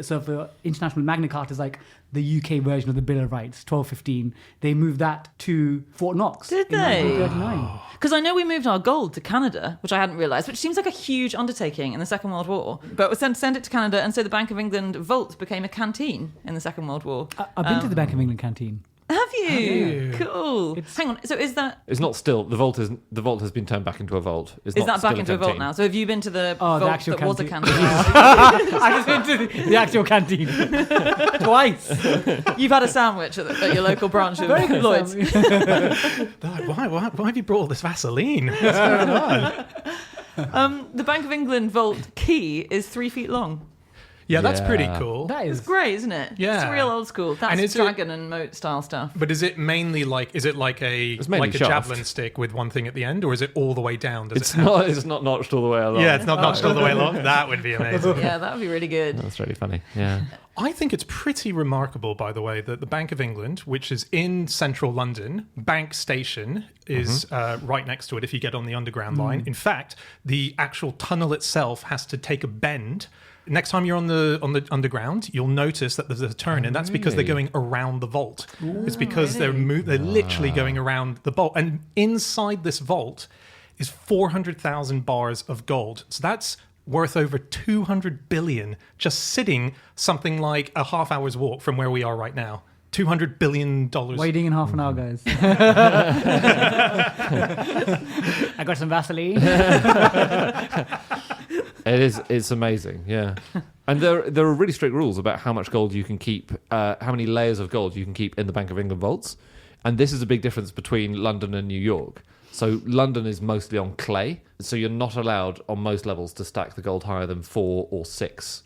so for international Magna Carta is like the UK version of the Bill of Rights, 1215. They moved that to Fort Knox. Did in they? 1939. Because I know we moved our gold to Canada, which I hadn't realised, which seems like a huge undertaking in the Second World War. But we sent it to Canada, and so the Bank of England vault became a canteen in the Second World War. I've been to the Bank of England canteen. Have you? you? Cool. Hang on. So is that It's not still the vault has been turned back into a vault. It's is not that still back into a vault canteen. now? So have you been to the Oh, the vault actual that was a canteen. canteen? I just went to the actual canteen twice. You've had a sandwich at your local branch of Very good Lloyd's. They're like, why have you brought all this Vaseline? What's going on? The Bank of England vault key is 3 feet long. Yeah, that's pretty Yeah. cool. That It's is great, isn't it? Yeah. It's real old school. That's And is it- dragon and moat style stuff. But is it mainly like a It's mainly shaft. javelin stick with one thing at the end, or is it all the way down? Does It's it have- not notched all the way along. Yeah, it's not notched all the way along. That would be amazing. Yeah, that would be really good. That's really funny. Yeah. I think it's pretty remarkable, by the way, that the Bank of England, which is in central London, Bank Station is right next to it if you get on the Underground line. In fact, the actual tunnel itself has to take a bend. Next time you're on the Underground, you'll notice that there's a turn, and that's because they're going around the vault. It's because they're literally going around the vault. And inside this vault is 400,000 bars of gold. So that's worth over 200 billion just sitting something like a half hour's walk from where we are right now. $200 billion. waiting in half an hour, guys. I got some Vaseline. It's amazing, yeah. And there are really strict rules about how much gold you can keep, how many layers of gold you can keep in the Bank of England vaults. And this is a big difference between London and New York. So London is mostly on clay, so you're not allowed on most levels to stack the gold higher than 4 or 6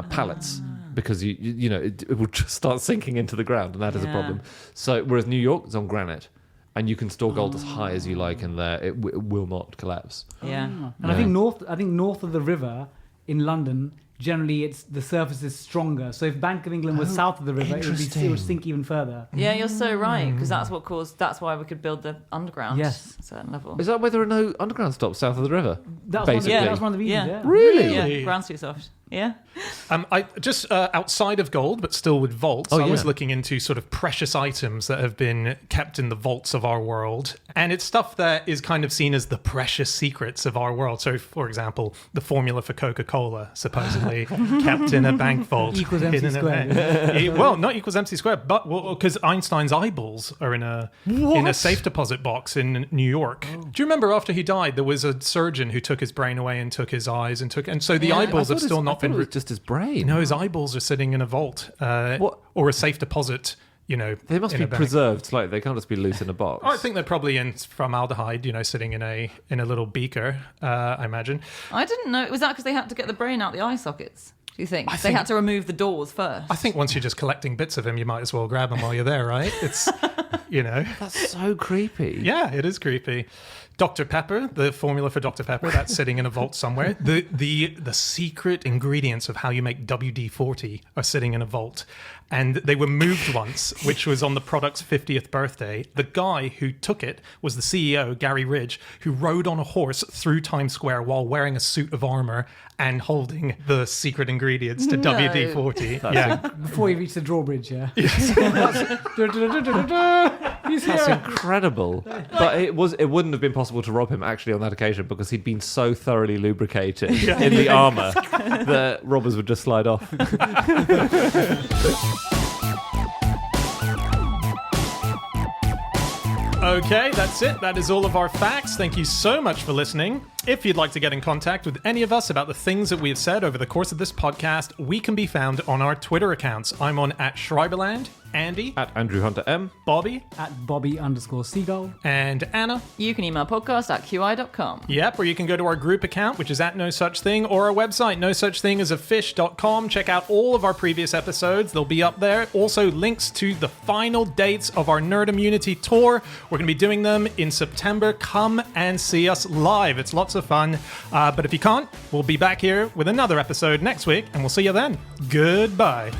pallets, because you know it will just start sinking into the ground, and that is a Yeah. problem. So whereas New York is on granite. and you can store gold as high as you like in there. It will not collapse. Yeah. And I think north of the river in London, generally the surface is stronger. So if Bank of England was south of the river, it would sink even further. Yeah, you're so right, because that's why we could build the underground Yes. at a certain level. Is that why there are no underground stops south of the river? That's Basically. That's one of the reasons. Yeah. Really? Yeah, ground's too soft. Yeah. I just outside of gold, but still with vaults. Oh, I was yeah. looking into sort of precious items that have been kept in the vaults of our world, and it's stuff that is kind of seen as the precious secrets of our world. So, for example, the formula for Coca-Cola supposedly kept in a bank vault. Equals MC hidden squared. away. Well, not equals MC squared, but because Einstein's eyeballs are in a safe deposit box in New York. Do you remember after he died, there was a surgeon who took his brain away and took his eyes and so the eyeballs have still not been. It was just his brain. No, his eyeballs are sitting in a vault or a safe deposit. They must in be a bank. preserved slightly. They can't just be loose in a box. I think they're probably in formaldehyde, sitting in a little beaker. I imagine. I didn't know. Was that because they had to get the brain out the eye sockets? Do you think? They had to remove the doors first. I think once you're just collecting bits of him, you might as well grab him while you're there, right? It's, That's so creepy. Yeah, it is creepy. Dr. Pepper, the formula for Dr. Pepper, that's sitting in a vault somewhere. The secret ingredients of how you make WD-40 are sitting in a vault. And they were moved once, which was on the product's 50th birthday. The guy who took it was the CEO, Gary Ridge, who rode on a horse through Times Square while wearing a suit of armor and holding the secret ingredients to WD-40. Yeah. Before you reach the drawbridge, yeah. That's incredible. But it wouldn't have been possible to rob him actually on that occasion because he'd been so thoroughly lubricated in the armor that robbers would just slide off. Okay, that's it. That is all of our facts. Thank you so much for listening. If you'd like to get in contact with any of us about the things that we have said over the course of this podcast, we can be found on our Twitter accounts. I'm on @Schreiberland, Andy, @AndrewHunterM, Bobby, @Bobby_Seagull. and Anna. You can email podcast@qi.com. Yep, or you can go to our group account, which is @NoSuchThing, or our website, nosuchthingasafish.com. Check out all of our previous episodes. They'll be up there. Also, links to the final dates of our Nerd Immunity tour. We're going to be doing them in September. Come and see us live. It's lots of fun. But if you can't, we'll be back here with another episode next week, and we'll see you then. Goodbye.